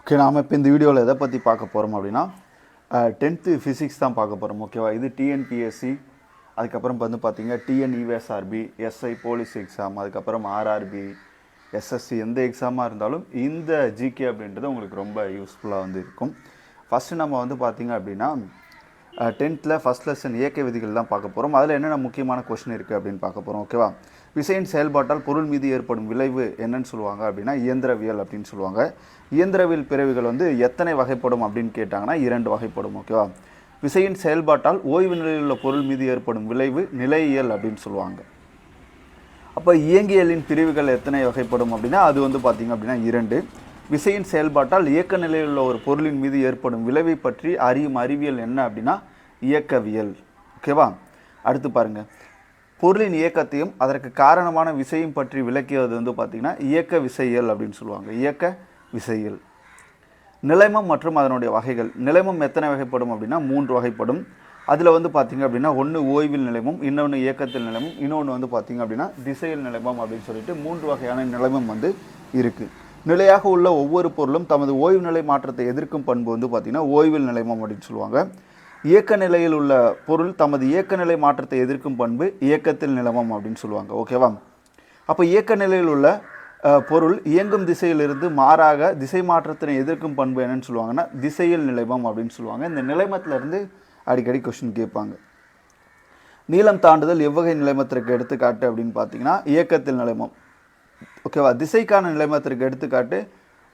Okay, நாம் இப்போ இந்த வீடியோவில் எதை பற்றி பார்க்க போகிறோம் அப்படின்னா 10th ஃபிசிக்ஸ் தான் பார்க்க போகிறோம். ஓகேவா, இது டிஎன்பிஎஸ்சி, அதுக்கப்புறம் வந்து பார்த்தீங்கன்னா டிஎன்இஎஸ்ஆர்பி, எஸ்ஐ போலீஸ் எக்ஸாம், அதுக்கப்புறம் ஆர்ஆர்பி, எஸ்எஸ்சி எந்த எக்ஸாமாக இருந்தாலும் இந்த ஜிகே அப்படின்றது உங்களுக்கு ரொம்ப யூஸ்ஃபுல்லாக வந்து இருக்கும். ஃபஸ்ட்டு நம்ம வந்து பார்த்திங்க அப்படின்னா 10th ஃபஸ்ட் லெசன் இயக்க விதிகள் தான் பார்க்க போகிறோம். அதில் என்னென்ன முக்கியமான கொஸ்டின் இருக்குது அப்படின்னு பார்க்க போகிறோம். ஓகேவா, விசையின் செயல்பாட்டால் பொருள் மீது ஏற்படும் விளைவு என்னன்னு சொல்லுவாங்க அப்படின்னா இயந்திரவியல் அப்படின்னு சொல்லுவாங்க. இயந்திரவியல் பிரிவுகள் வந்து எத்தனை வகைப்படும் அப்படின்னு கேட்டாங்கன்னா 2 வகைப்படும். ஓகேவா, விசையின் செயல்பாட்டால் ஓய்வு நிலையில் உள்ள பொருள் மீது ஏற்படும் விளைவு நிலையியல் அப்படின்னு சொல்லுவாங்க. அப்போ இயங்கியலின் பிரிவுகள் எத்தனை வகைப்படும் அப்படின்னா அது வந்து பார்த்திங்க அப்படின்னா 2. விசையின் செயல்பாட்டால் இயக்க நிலையில் உள்ள ஒரு பொருளின் மீது ஏற்படும் விளைவை பற்றி அறியும் அறிவியல் என்ன அப்படின்னா இயக்கவியல். ஓகேவா, அடுத்து பாருங்கள், பொருளின் இயக்கத்தையும் அதற்கு காரணமான விசையும் பற்றி விளக்கியது வந்து பார்த்திங்கன்னா இயக்க விசையியல் அப்படின்னு சொல்லுவாங்க. இயக்க விசையியல். நிலைமம் மற்றும் அதனுடைய வகைகள். நிலைமம் எத்தனை வகைப்படும் அப்படின்னா 3 வகைப்படும். அதில் வந்து பார்த்திங்க அப்படின்னா ஒன்று ஓய்வில் நிலைமம், இன்னொன்று இயக்கத்தில் நிலைமம், இன்னொன்று வந்து பார்த்திங்க அப்படின்னா திசையில் நிலைமம் அப்படின்னு சொல்லிட்டு 3 வகையான நிலைமம் வந்து இருக்குது. நிலையாக உள்ள ஒவ்வொரு பொருளும் தமது ஓய்வு நிலை மாற்றத்தை எதிர்க்கும் பண்பு வந்து பார்த்திங்கன்னா ஓய்வில் நிலைமம் அப்படின்னு சொல்லுவாங்க. இயக்க நிலையில் உள்ள பொருள் தமது இயக்க நிலை மாற்றத்தை எதிர்க்கும் பண்பு இயக்கத்தில் நிலைமம் அப்படின்னு சொல்லுவாங்க. ஓகேவா, அப்போ இயக்க நிலையில் உள்ள பொருள் இயங்கும் திசையிலிருந்து மாறாக திசை மாற்றத்தினை எதிர்க்கும் பண்பு என்னன்னு சொல்லுவாங்கன்னா திசையில் நிலைமம் அப்படின்னு சொல்லுவாங்க. இந்த நிலைமத்திலிருந்து அடிக்கடி கொஸ்டின் கேட்பாங்க. நீளம் தாண்டுதல் எவ்வகை நிலைமத்திற்கு எடுத்துக்காட்டு அப்படின்னு பார்த்தீங்கன்னா இயக்கத்தில் நிலைமம். ஓகேவா, திசைக்கான நிலைமத்திற்கு எடுத்துக்காட்டு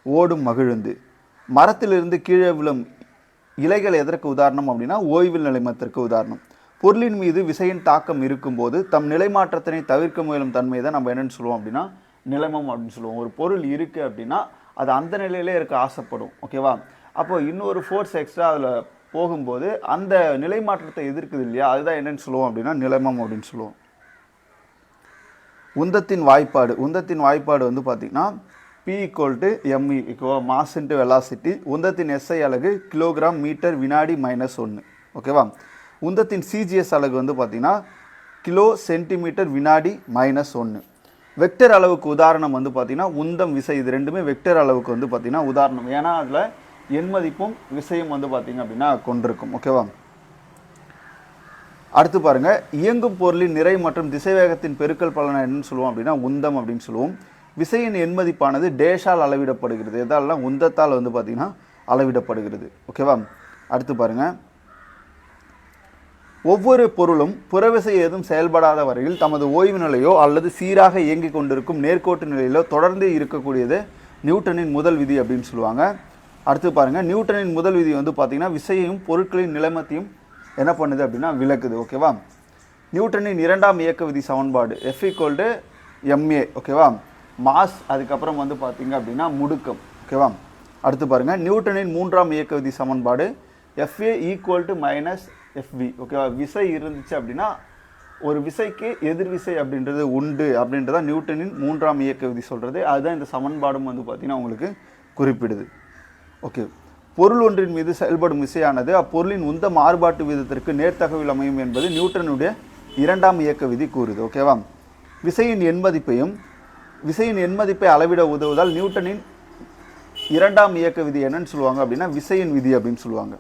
ஓடும் மகிழுந்து. மரத்திலிருந்து கீழே விழும் இலைகள் எதற்கு உதாரணம் அப்படின்னா ஓய்வில் நிலைமத்திற்கு உதாரணம். பொருளின் மீது விசையின் தாக்கம் இருக்கும்போது தம் நிலைமாற்றத்தினை தவிர்க்க முயலும் தன்மை தான் நம்ம என்னென்னு சொல்லுவோம் அப்படின்னா நிலைமம் அப்படின்னு சொல்லுவோம். ஒரு பொருள் இருக்குது அப்படின்னா அது அந்த நிலையிலே இருக்க ஆசைப்படும். ஓகேவா, அப்போது இன்னொரு ஃபோர்ஸ் எக்ஸ்ட்ரா அதில் போகும்போது அந்த நிலை மாற்றத்தை எதிர்க்குது இல்லையா, அதுதான் என்னென்னு சொல்லுவோம் அப்படின்னா நிலைமம் அப்படின்னு சொல்லுவோம். உந்தத்தின் வாய்ப்பாடு. உந்தத்தின் வாய்ப்பாடு வந்து பார்த்திங்கன்னா P = ME, mass into velocity. உந்தத்தின் SI அலகு கிலோகிராம் மீட்டர் வினாடி -1. ஓகேவா, உந்தத்தின் CGS அலகு வந்து பார்த்திங்கன்னா கிலோ சென்டிமீட்டர் வினாடி -1. வெக்டர் அளவுக்கு உதாரணம் வந்து பார்த்திங்கன்னா உந்தம் விசை. இது ரெண்டுமே வெக்டர் அளவுக்கு வந்து பார்த்திங்கன்னா உதாரணம். ஏன்னா அதில் எண் மதிப்பும் விசையும் வந்து பார்த்திங்க அப்படின்னா கொண்டிருக்கும். ஓகேவா, அடுத்து பாருங்கள், இயங்கும் பொருளின் நிறை மற்றும் திசைவேகத்தின் பெருக்கல் பலனை என்னன்னு சொல்லுவோம் அப்படின்னா உந்தம் அப்படின்னு சொல்லுவோம். விசையின் எண்மதிப்பானது டேஷால் அளவிடப்படுகிறது. எதாலாம் உந்தத்தால் வந்து பார்த்திங்கன்னா அளவிடப்படுகிறது. ஓகேவா, அடுத்து பாருங்கள், ஒவ்வொரு பொருளும் புறவிசை ஏதும் செயல்படாத வரையில் தமது ஓய்வு நிலையோ அல்லது சீராக இயங்கிக் கொண்டிருக்கும் நேர்கோட்டு நிலையிலோ தொடர்ந்து இருக்கக்கூடியது நியூட்டனின் முதல் விதி அப்படின்னு சொல்லுவாங்க. அடுத்து பாருங்கள், நியூட்டனின் முதல் விதி வந்து பார்த்திங்கன்னா விசையையும் பொருட்களின் நிலைமத்தையும் என்ன பண்ணுது அப்படின்னா விளக்குது. ஓகேவா, நியூட்டனின் 2ஆம் இயக்க விதி சமன்பாடு F = ma. ஓகேவா, மாஸ், அதுக்கப்புறம் வந்து பார்த்திங்க அப்படின்னா முடுக்கம். ஓகேவா, அடுத்து பாருங்கள், நியூட்டனின் 3ஆம் இயக்க விதி சமன்பாடு FA = -FV. ஓகேவா, விசை இருந்துச்சு அப்படின்னா ஒரு விசைக்கு எதிர்விசை அப்படின்றது உண்டு அப்படின்றதான் நியூட்டனின் 3ஆம் இயக்க விதி சொல்கிறது. அதுதான் இந்த சமன்பாடும் வந்து பார்த்திங்கன்னா உங்களுக்கு குறிப்பிடுது. ஓகே, பொருள் ஒன்றின் மீது செயல்படும் விசையானது அப்பொருளின் உந்த மாறுபாட்டு வீதத்திற்கு நேர்த்தகவில் அமையும் என்பது நியூட்டனுடைய 2ஆம் இயக்க விதி கூறுது. ஓகேவா, விசையின் எண்மதிப்பை அளவிட உதவுவதால் நியூட்டனின் 2ஆம் இயக்க விதி என்னன்னு சொல்லுவாங்க அப்படின்னா விசையின் விதி அப்படின்னு சொல்லுவாங்க.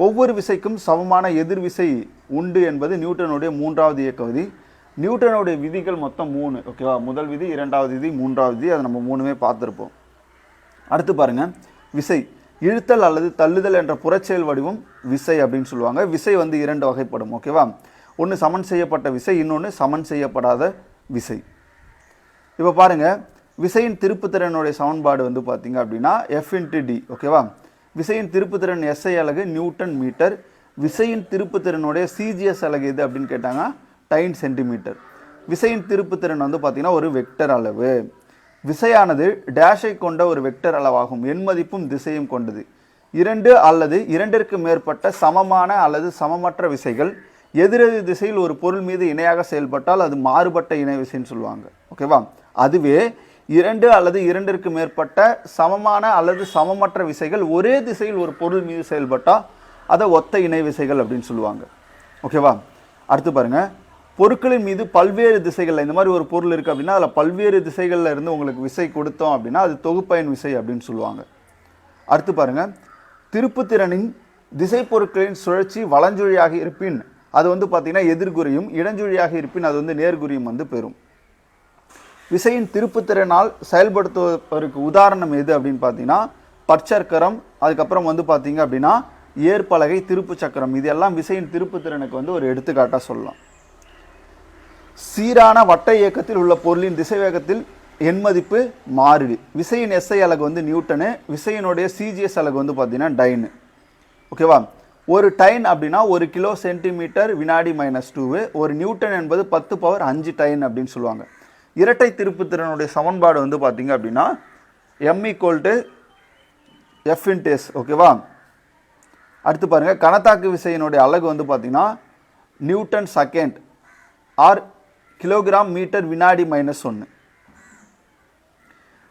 ஒவ்வொரு விசைக்கும் சமமான எதிர்விசை உண்டு என்பது நியூட்டனுடைய 3ஆவது இயக்க விதி. நியூட்டனுடைய விதிகள் மொத்தம் 3. ஓகேவா, முதல் விதி, 2ஆவது விதி, 3ஆவது விதி, அதை நம்ம 3மே பார்த்துருப்போம். அடுத்து பாருங்கள், விசை இழுத்தல் அல்லது தள்ளுதல் என்ற புறச்செயல் வடிவம் விசை அப்படின்னு சொல்லுவாங்க. விசை வந்து 2 வகைப்படும். ஓகேவா, ஒன்று சமன் செய்யப்பட்ட விசை, இன்னொன்று சமன் செய்யப்படாத விசை. இப்போ பாருங்கள், விசையின் திருப்புத்திறனுடைய சமன்பாடு வந்து பார்த்திங்க அப்படின்னா F×D. ஓகேவா, விசையின் திருப்புத்திறன் SI அலகு நியூட்டன் மீட்டர். விசையின் திருப்புத்திறனுடைய CGS அலகு எது அப்படின்னு கேட்டாங்கன்னா டைன் சென்டிமீட்டர். விசையின் திருப்புத்திறன் வந்து பார்த்திங்கன்னா ஒரு வெக்டர் அளவு. விசையானது டேஷை கொண்ட ஒரு வெக்டர் அளவாகும். எண்மதிப்பும் திசையும் கொண்டது. 2 அல்லது 2ற்கு மேற்பட்ட சமமான அல்லது சமமற்ற விசைகள் எதிரெதிர் திசையில் ஒரு பொருள் மீது இணையாக செயல்பட்டால் அது மாறுபட்ட இணை விசைன்னு சொல்லுவாங்க. ஓகேவா, அதுவே 2 அல்லது 2ற்கு மேற்பட்ட சமமான அல்லது சமமற்ற விசைகள் ஒரே திசையில் ஒரு பொருள் மீது செயல்பட்டால் அதை ஒத்த இணை விசைகள் அப்படின்னு சொல்லுவாங்க. ஓகேவா, அடுத்து பாருங்கள், பொருட்களின் மீது பல்வேறு திசைகளில் இந்த மாதிரி ஒரு பொருள் இருக்குது அப்படின்னா அதில் பல்வேறு திசைகளில் இருந்து உங்களுக்கு விசை கொடுத்தோம் அப்படின்னா அது தொகுப்பயன் விசை அப்படின்னு சொல்லுவாங்க. அடுத்து பாருங்கள், திருப்புத்திறனின் திசை பொருட்களின் சுழற்சி வலஞ்சுழியாக இருப்பின் அது வந்து பார்த்திங்கன்னா எதிர்குறியும், இடஞ்சுழியாக இருப்பின் அது வந்து நேர்குறியும் வந்து பெறும். விசையின் திருப்புத்திறனால் செயல்படுத்துவதற்கு உதாரணம் எது அப்படின்னு பார்த்தீங்கன்னா பற்சக்கரம், அதுக்கப்புறம் வந்து பார்த்தீங்க அப்படின்னா ஏற்பலகை, திருப்பு சக்கரம், இது எல்லாம் விசையின் திருப்புத்திறனுக்கு வந்து ஒரு எடுத்துக்காட்டாக சொல்லலாம். சீரான வட்ட இயக்கத்தில் உள்ள பொருளின் திசைவேகத்தில் எண் மதிப்பு மாறிலி. விசையின் எஸ்ஐ அலகு வந்து நியூட்டனு, விசையினுடைய சிஜிஎஸ் அலகு வந்து பார்த்தீங்கன்னா டைனு. ஓகேவா? ஒரு டைன் அப்படின்னா 1 கிலோ சென்டிமீட்டர் வினாடி -2. ஒரு நியூட்டன் என்பது 10 பவர் 5 டைன் அப்படின்னு சொல்லுவாங்க. இரட்டை திருப்புத்திறனுடைய சமன்பாடு வந்து பார்த்தீங்க அப்படின்னா m = F × S. ஓகேவா? அடுத்து பாருங்கள், கணத்தாக்கு விசையினுடைய அலகு வந்து பார்த்தீங்கன்னா newton second or kilogram metre வினாடி -1.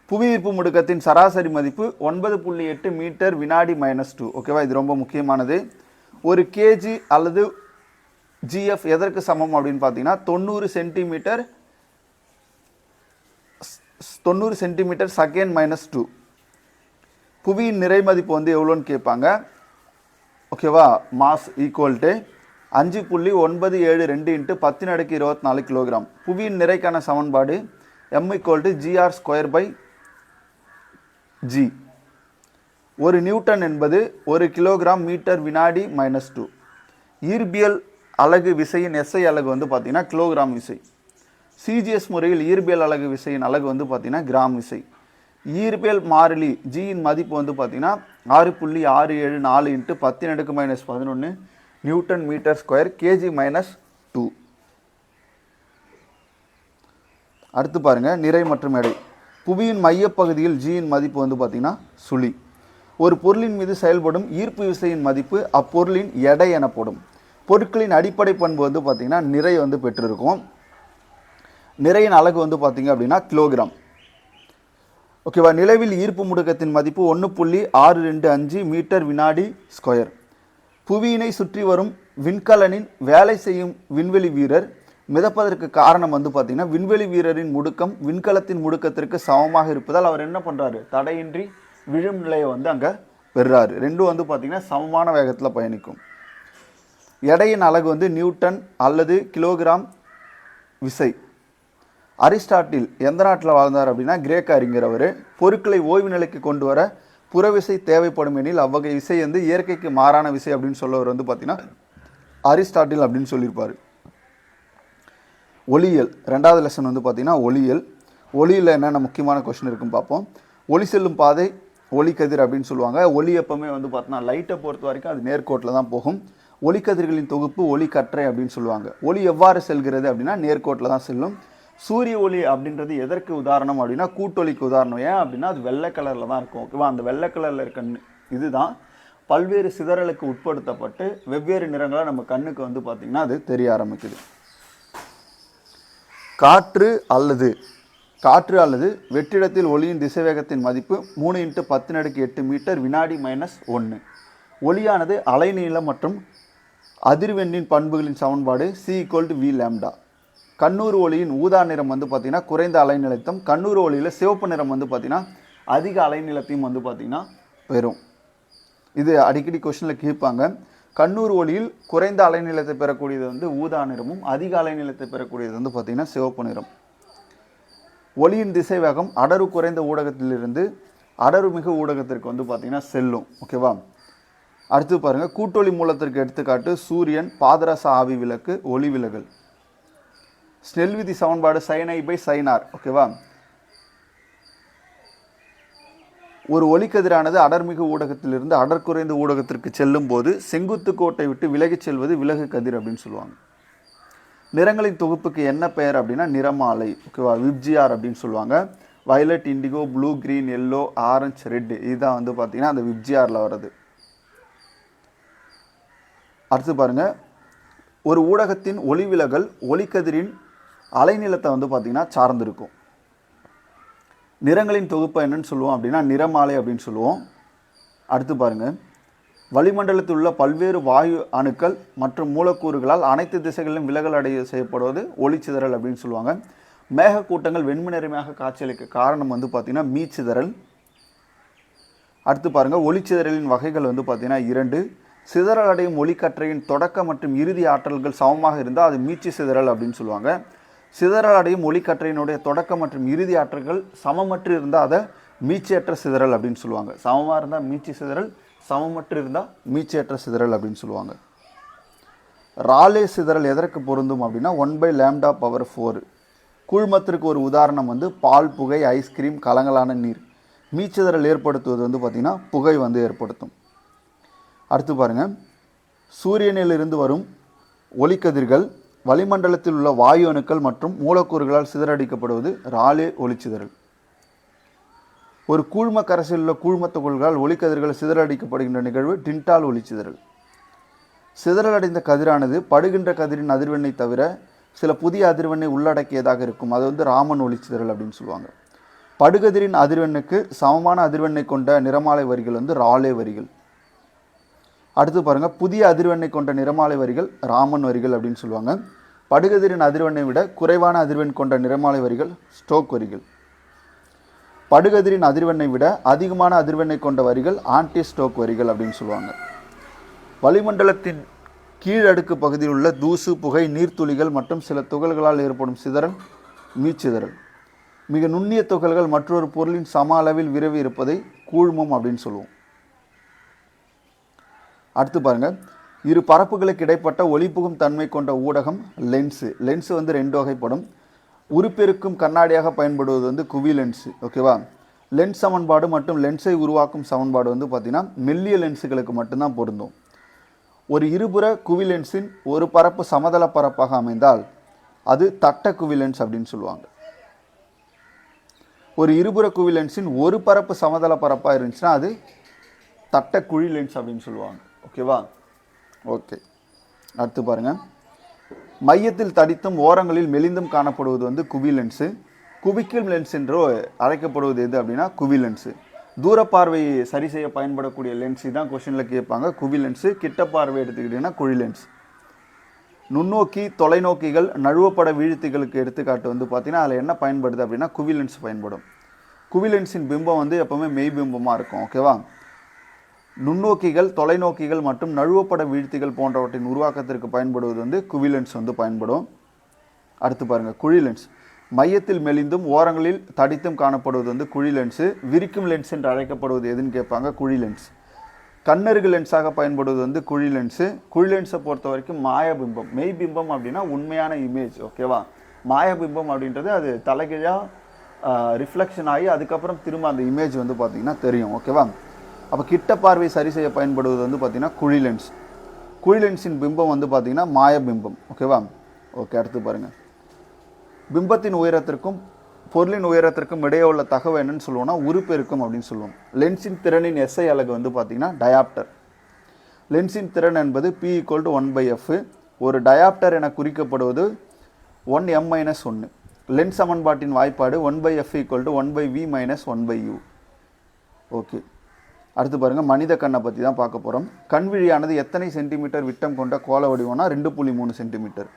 புவியீர்ப்பு முடுக்கத்தின் சராசரி மதிப்பு 9.8 மீட்டர் வினாடி -2. ஓகேவா? இது ரொம்ப முக்கியமானது. ஒரு கேஜி அல்லது ஜிஎஃப் எதற்கு சமம் அப்படின்னு பார்த்தீங்கன்னா 90 சென்டிமீட்டர் செகண்ட் -2. புவியின் நிறை மதிப்பு வந்து எவ்வளோன்னு கேட்பாங்க. ஓகேவா? Mass equal to 5.972 × 10⁻24 kilogram. புவியின் நிறைக்கான சமன்பாடு m = gr²/g. ஒரு நியூட்டன் என்பது 1 கிலோகிராம் மீட்டர் வினாடி -2. ஈர்பியல் அலகு விசையின் எஸ்ஐ அலகு வந்து பார்த்தீங்கன்னா கிலோகிராம் விசை. சிஜிஎஸ் முறையில் ஈர்பியல் அலகு விசையின் அலகு வந்து பார்த்தீங்கன்னா கிராம் விசை. ஈர்பியல் மாறிலி ஜியின் மதிப்பு வந்து பார்த்தீங்கன்னா 6.674 × 10⁻11 நியூட்டன் மீட்டர் ஸ்கொயர் kg -2. அடுத்து பாருங்கள், நிறை மற்றும் எடை. புவியின் மையப்பகுதியில் ஜியின் மதிப்பு வந்து பார்த்தீங்கன்னா சுழி. ஒரு பொருளின் மீது செயல்படும் ஈர்ப்பு விசையின் மதிப்பு அப்பொருளின் எடை எனப்படும். பொருட்களின் அடிப்படை பண்பு வந்து பார்த்தீங்கன்னா நிறை வந்து பெற்றிருக்கும். நிறையின் அலகு வந்து பார்த்தீங்க அப்படின்னா கிலோகிராம். ஓகேவா? நிலவில் ஈர்ப்பு முடுக்கத்தின் மதிப்பு 1.625 மீட்டர் வினாடி ஸ்கொயர். புவியினை சுற்றி வரும் விண்கலனின் வேலை செய்யும் விண்வெளி வீரர் மிதப்பதற்கு காரணம் வந்து பார்த்தீங்கன்னா விண்வெளி வீரரின் முடுக்கம் விண்கலத்தின் முடுக்கத்திற்கு சமமாக இருப்பதால் அவர் என்ன பண்ணுறாரு, தடையின்றி விழும் நிலையை வந்து அங்கே பெறுறாரு. ரெண்டும் வந்து பார்த்தீங்கன்னா சமமான வேகத்தில் பயணிக்கும். எடையின் அலகு வந்து நியூட்டன் அல்லது கிலோகிராம் விசை. அரிஸ்டாட்டில் எந்த நாட்டில் வாழ்ந்தார் அப்படின்னா கிரேக்க அறிஞர். அவர் பொருட்களை ஓய்வு நிலைக்கு கொண்டு வர புறவிசை தேவைப்படும் எனில் அவ்வகை விசை வந்து இயற்கைக்கு மாறான விசை அப்படின்னு சொல்லவர் வந்து பார்த்தீங்கன்னா அரிஸ்டாட்டில் அப்படின்னு சொல்லியிருப்பார். ஒளியியல் 2வது லெசன் வந்து பார்த்தீங்கன்னா ஒளியியல். ஒளியில் என்னென்ன முக்கியமான கொஸ்டின் இருக்குன்னு பார்ப்போம். ஒளி செல்லும் பாதை ஒளிக்கதிர் அப்படின்னு சொல்லுவாங்க. ஒளி எப்பவுமே வந்து பார்த்தீங்கன்னா லைட்டை பொறுத்த வரைக்கும் அது நேர்கோட்டில் தான் போகும். ஒளிக்கதிர்களின் தொகுப்பு ஒளிக்கற்றை அப்படின்னு சொல்லுவாங்க. ஒளி எவ்வாறு செல்கிறது அப்படின்னா நேர்கோட்டில் தான் செல்லும். சூரிய ஒளி அப்படின்றது எதற்கு உதாரணம் அப்படின்னா கூட்டொலிக்கு உதாரணம். ஏன் அப்படின்னா அது வெள்ளை கலரில் தான் இருக்கும். ஓகேவா? அந்த வெள்ளை கலரில் இருக்க இதுதான் பல்வேறு சிதறலுக்கு உட்படுத்தப்பட்டு வெவ்வேறு நிறங்களாக நம்ம கண்ணுக்கு வந்து பார்த்திங்கன்னா அது தெரிய ஆரம்பிக்குது. காற்று அல்லது வெற்றிடத்தில் ஒளியின் திசைவேகத்தின் மதிப்பு 3 × 10⁸ மீட்டர் வினாடி -1. ஒளியானது அலைநீளம் மற்றும் அதிர்வெண்ணின் பண்புகளின் சமன்பாடு c = v⁴. கண்ணூர் ஒளியின் ஊதா நிறம் வந்து பார்த்திங்கன்னா குறைந்த அலைநிலைத்தம். கண்ணூர் ஒளியில் சிவப்பு நிறம் வந்து பார்த்திங்கன்னா அதிக அலைநிலத்தையும் வந்து பார்த்திங்கன்னா பெறும். இது அடிக்கடி கொஸ்டினில் கேட்பாங்க. கண்ணூர் ஒளியில் குறைந்த அலைநிலத்தை பெறக்கூடியது வந்து ஊதா நிறமும், அதிக அலைநிலத்தை பெறக்கூடியது வந்து பார்த்திங்கன்னா சிவப்பு நிறம். ஒளியின் திசை வேகம் அடர்வு குறைந்த ஊடகத்திலிருந்து அடர்வு மிகு ஊடகத்திற்கு வந்து பார்த்திங்கன்னா செல்லும். ஓகேவா? அடுத்து பாருங்கள், கூட்டொளி மூலத்திற்கு எடுத்துக்காட்டு சூரியன், பாதரச ஆவி விளக்கு, ஒளி விலகல். ஸ்னெல் விதி சமன்பாடு sin I/sin R. ஓகேவா? ஒரு ஒளிக்கதிரானது அடர்மிகு ஊடகத்திலிருந்து அடர்குறைந்த ஊடகத்திற்கு செல்லும் போது செங்குத்து கோட்டை விட்டு விலகிச் செல்வது விலகு கதிர் அப்படின்னு சொல்லுவாங்க. நிறங்களின் தொகுப்புக்கு என்ன பெயர் அப்படின்னா நிறமாலை. ஓகேவா? விப்ஜிஆர் அப்படின்னு சொல்லுவாங்க. Violet, indigo, blue, green, yellow, orange, red, இதுதான் வந்து பார்த்தீங்கன்னா அந்த விப்ஜிஆரில் வர்றது. அடுத்து பாருங்கள், ஒரு ஊடகத்தின் ஒளி விலகல் ஒளிக்கதிரின் அலைநிலத்தை வந்து பார்த்திங்கன்னா சார்ந்திருக்கும். நிறங்களின் தொகுப்பை என்னன்னு சொல்லுவோம் அப்படின்னா நிறமாலை அப்படின்னு சொல்லுவோம். அடுத்து பாருங்கள், வளிமண்டலத்தில் உள்ள பல்வேறு வாயு அணுக்கள் மற்றும் மூலக்கூறுகளால் அனைத்து திசைகளிலும் விலகல் அடைய செய்யப்படுவது ஒளிச்சிதறல் அப்படின்னு சொல்லுவாங்க. மேகக்கூட்டங்கள் வெண்மை நிறமாக காட்சியளிக்க காரணம் வந்து பார்த்திங்கன்னா மீச்சிதறல். அடுத்து பாருங்கள், ஒளிச்சிதறலின் வகைகள் வந்து பார்த்திங்கன்னா 2. சிதறல் அடையும் ஒளிக்கற்றையின் தொடக்க மற்றும் இறுதி ஆற்றல்கள் சமமாக இருந்தால் அது மீட்சி சிதறல் அப்படின்னு சொல்லுவாங்க. சிதறல் அடையும் ஒளிக்கற்றையினுடைய தொடக்க மற்றும் இறுதி ஆற்றல்கள் சமமற்று இருந்தால் அதை மீட்சியற்ற சிதறல் அப்படின்னு சொல்லுவாங்க. சமமாக இருந்தால் மீட்சி சிதறல், சமமற்று இருந்தால் மீட்சியற்ற சிதறல் அப்படின்னு சொல்லுவாங்க. ராலே சிதறல் எதற்கு பொருந்தும் அப்படின்னா 1/λ/4. கூழ்மத்திற்கு ஒரு உதாரணம் வந்து பால், புகை, ஐஸ்கிரீம், கலங்கலான நீர். மீச்சிதறல் ஏற்படுத்துவது வந்து பார்த்திங்கன்னா புகை வந்து ஏற்படுத்தும். அடுத்து பாருங்கள், சூரியனிலிருந்து வரும் ஒளிக்கதிர்கள் வளிமண்டலத்தில் உள்ள வாயு அணுக்கள் மற்றும் மூலக்கூறுகளால் சிதறடிக்கப்படுவது ராலே ஒளிச்சிதறல். ஒரு கூழ்ம கரைசலில் உள்ள கூழ்ம துகள்களால் ஒளிக்கதிர்கள் சிதறடிக்கப்படுகின்ற நிகழ்வு டின்டால் ஒளிச்சிதறல். சிதறலடைந்த கதிரானது படுகின்ற கதிரின் அதிர்வெண்ணை தவிர சில புதிய அதிர்வெண்ணை உள்ளடக்கியதாக இருக்கும். அது வந்து ராமன் ஒளிச்சிதறல் அப்படின்னு சொல்லுவாங்க. படுகதிரின் அதிர்வெண்ணுக்கு சமமான அதிர்வெண்ணை கொண்ட நிறமாலை வரிகள் வந்து ராலே வரிகள். அடுத்து பாருங்கள், புதிய அதிர்வெண்ணை கொண்ட நிறமாலை வரிகள் ராமன் வரிகள் அப்படின்னு சொல்லுவாங்க. படுகதிரின் அதிர்வெண்ணை விட குறைவான அதிர்வெண் கொண்ட நிறமாலை வரிகள் ஸ்டோக் வரிகள். படுகதிரின் அதிர்வெண்ணை விட அதிகமான அதிர்வெண்ணை கொண்ட வரிகள் ஆன்டி ஸ்டோக் வரிகள் அப்படின்னு சொல்லுவாங்க. வளிமண்டலத்தின் கீழடுக்கு பகுதியில் உள்ள தூசு, புகை, நீர்த்துளிகள் மற்றும் சில துகள்களால் ஏற்படும் சிதறல் மீச்சிதறல். மிக நுண்ணிய துகள்கள் மற்றொரு பொருளின் சம அளவில் விரவி இருப்பதை கூழ்மம் அப்படின்னு சொல்லுவோம். அடுத்து பாருங்கள், இரு பரப்புகளுக்கு இடைப்பட்ட ஒளிபுகும் தன்மை கொண்ட ஊடகம் லென்ஸு. லென்ஸு வந்து 2 வகைப்படும். உருப்பெருக்கும் கண்ணாடியாக பயன்படுவது வந்து குவி லென்ஸு. ஓகேவா? லென்ஸ் சமன்பாடு மற்றும் லென்ஸை உருவாக்கும் சமன்பாடு வந்து பார்த்திங்கன்னா மெல்லிய லென்ஸுகளுக்கு மட்டும்தான் பொருந்தும். ஒரு இருபுற குவி லென்ஸின் ஒரு பரப்பு சமதள பரப்பாக அமைந்தால் அது தட்ட குவி லென்ஸ் அப்படின்னு சொல்லுவாங்க. ஒரு இருபுற குவி லென்ஸின் ஒரு பரப்பு சமதள பரப்பாக இருந்துச்சுன்னா அது தட்ட குழி லென்ஸ் அப்படின்னு சொல்லுவாங்க. ஓகேவா? ஓகே, அடுத்து பாருங்கள், மையத்தில் தடித்தும் ஓரங்களில் மெலிந்தும் காணப்படுவது வந்து குவி லென்ஸு. குவிக்கல் லென்ஸ் என்று அழைக்கப்படுவது எது அப்படின்னா குவி லென்ஸு. தூர பார்வையை சரி செய்ய பயன்படக்கூடிய லென்ஸு தான் கொஷனில் கேட்பாங்க. குவி லென்ஸு. கிட்ட பார்வை எடுத்துக்கிட்டிங்கன்னா குழி லென்ஸ். நுண்ணோக்கி, தொலைநோக்கிகள், நழுவப்பட வீழ்த்திகளுக்கு எடுத்துக்காட்டு வந்து பார்த்திங்கன்னா அதில் என்ன பயன்படுது அப்படின்னா குவி லென்ஸ் பயன்படும். குவி லென்ஸின் பிம்பம் வந்து எப்போவுமே மெய் பிம்பமாக இருக்கும். ஓகேவா? நுண்ணோக்கிகள், தொலைநோக்கிகள் மற்றும் நழுவப்பட வீழ்த்திகள் போன்றவற்றின் உருவாக்கத்திற்கு பயன்படுவது வந்து குவி லென்ஸ் வந்து பயன்படும். அடுத்து பாருங்கள், குழி லென்ஸ். மையத்தில் மெலிந்தும் ஓரங்களில் தடித்தும் காணப்படுவது வந்து குழி லென்ஸு. விரிக்கும் லென்ஸ் என்று அழைக்கப்படுவது எதுன்னு கேட்பாங்க, குழி லென்ஸ். கண்ணருகு லென்ஸாக பயன்படுவது வந்து குழி லென்ஸு. குழி லென்ஸை பொறுத்த வரைக்கும் மாயபிம்பம். மெய் பிம்பம் அப்படின்னா உண்மையான இமேஜ். ஓகேவா? மாயபிம்பம் அப்படின்றது அது தலைகீழாக ரிஃப்ளெக்ஷன் ஆகி அதுக்கப்புறம் திரும்ப அந்த இமேஜ் வந்து பார்த்திங்கன்னா தெரியும். ஓகேவா? அப்போ கிட்ட பார்வை சரி செய்ய பயன்படுவது வந்து பார்த்திங்கன்னா குழி லென்ஸ். குழி லென்ஸின் பிம்பம் வந்து பார்த்திங்கன்னா மாயபிம்பம். ஓகேவா? ஓகே, அடுத்து பாருங்கள், பிம்பத்தின் உயரத்திற்கும் பொருளின் உயரத்திற்கும் இடையே உள்ள தகவல் என்னன்னு சொல்லுவோம்னா உருப்பெருக்கம் அப்படின்னு சொல்லுவோம். லென்ஸின் திறனின் எஸ்ஐ அலகு வந்து பார்த்திங்கன்னா டயாப்டர். லென்ஸின் திறன் என்பது P = 1/f. ஒரு டயாப்டர் என குறிக்கப்படுவது 1m-1. லென்ஸ் சமன்பாட்டின் வாய்ப்பாடு 1/f = 1/v - 1/u. ஓகே, அடுத்து பாருங்கள், மனித கண்ணை பற்றி தான் பார்க்க போகிறோம். கண்விழியானது எத்தனை சென்டிமீட்டர் விட்டம் கொண்ட கோள வடிவம்னா 2.3 சென்டிமீட்டர்.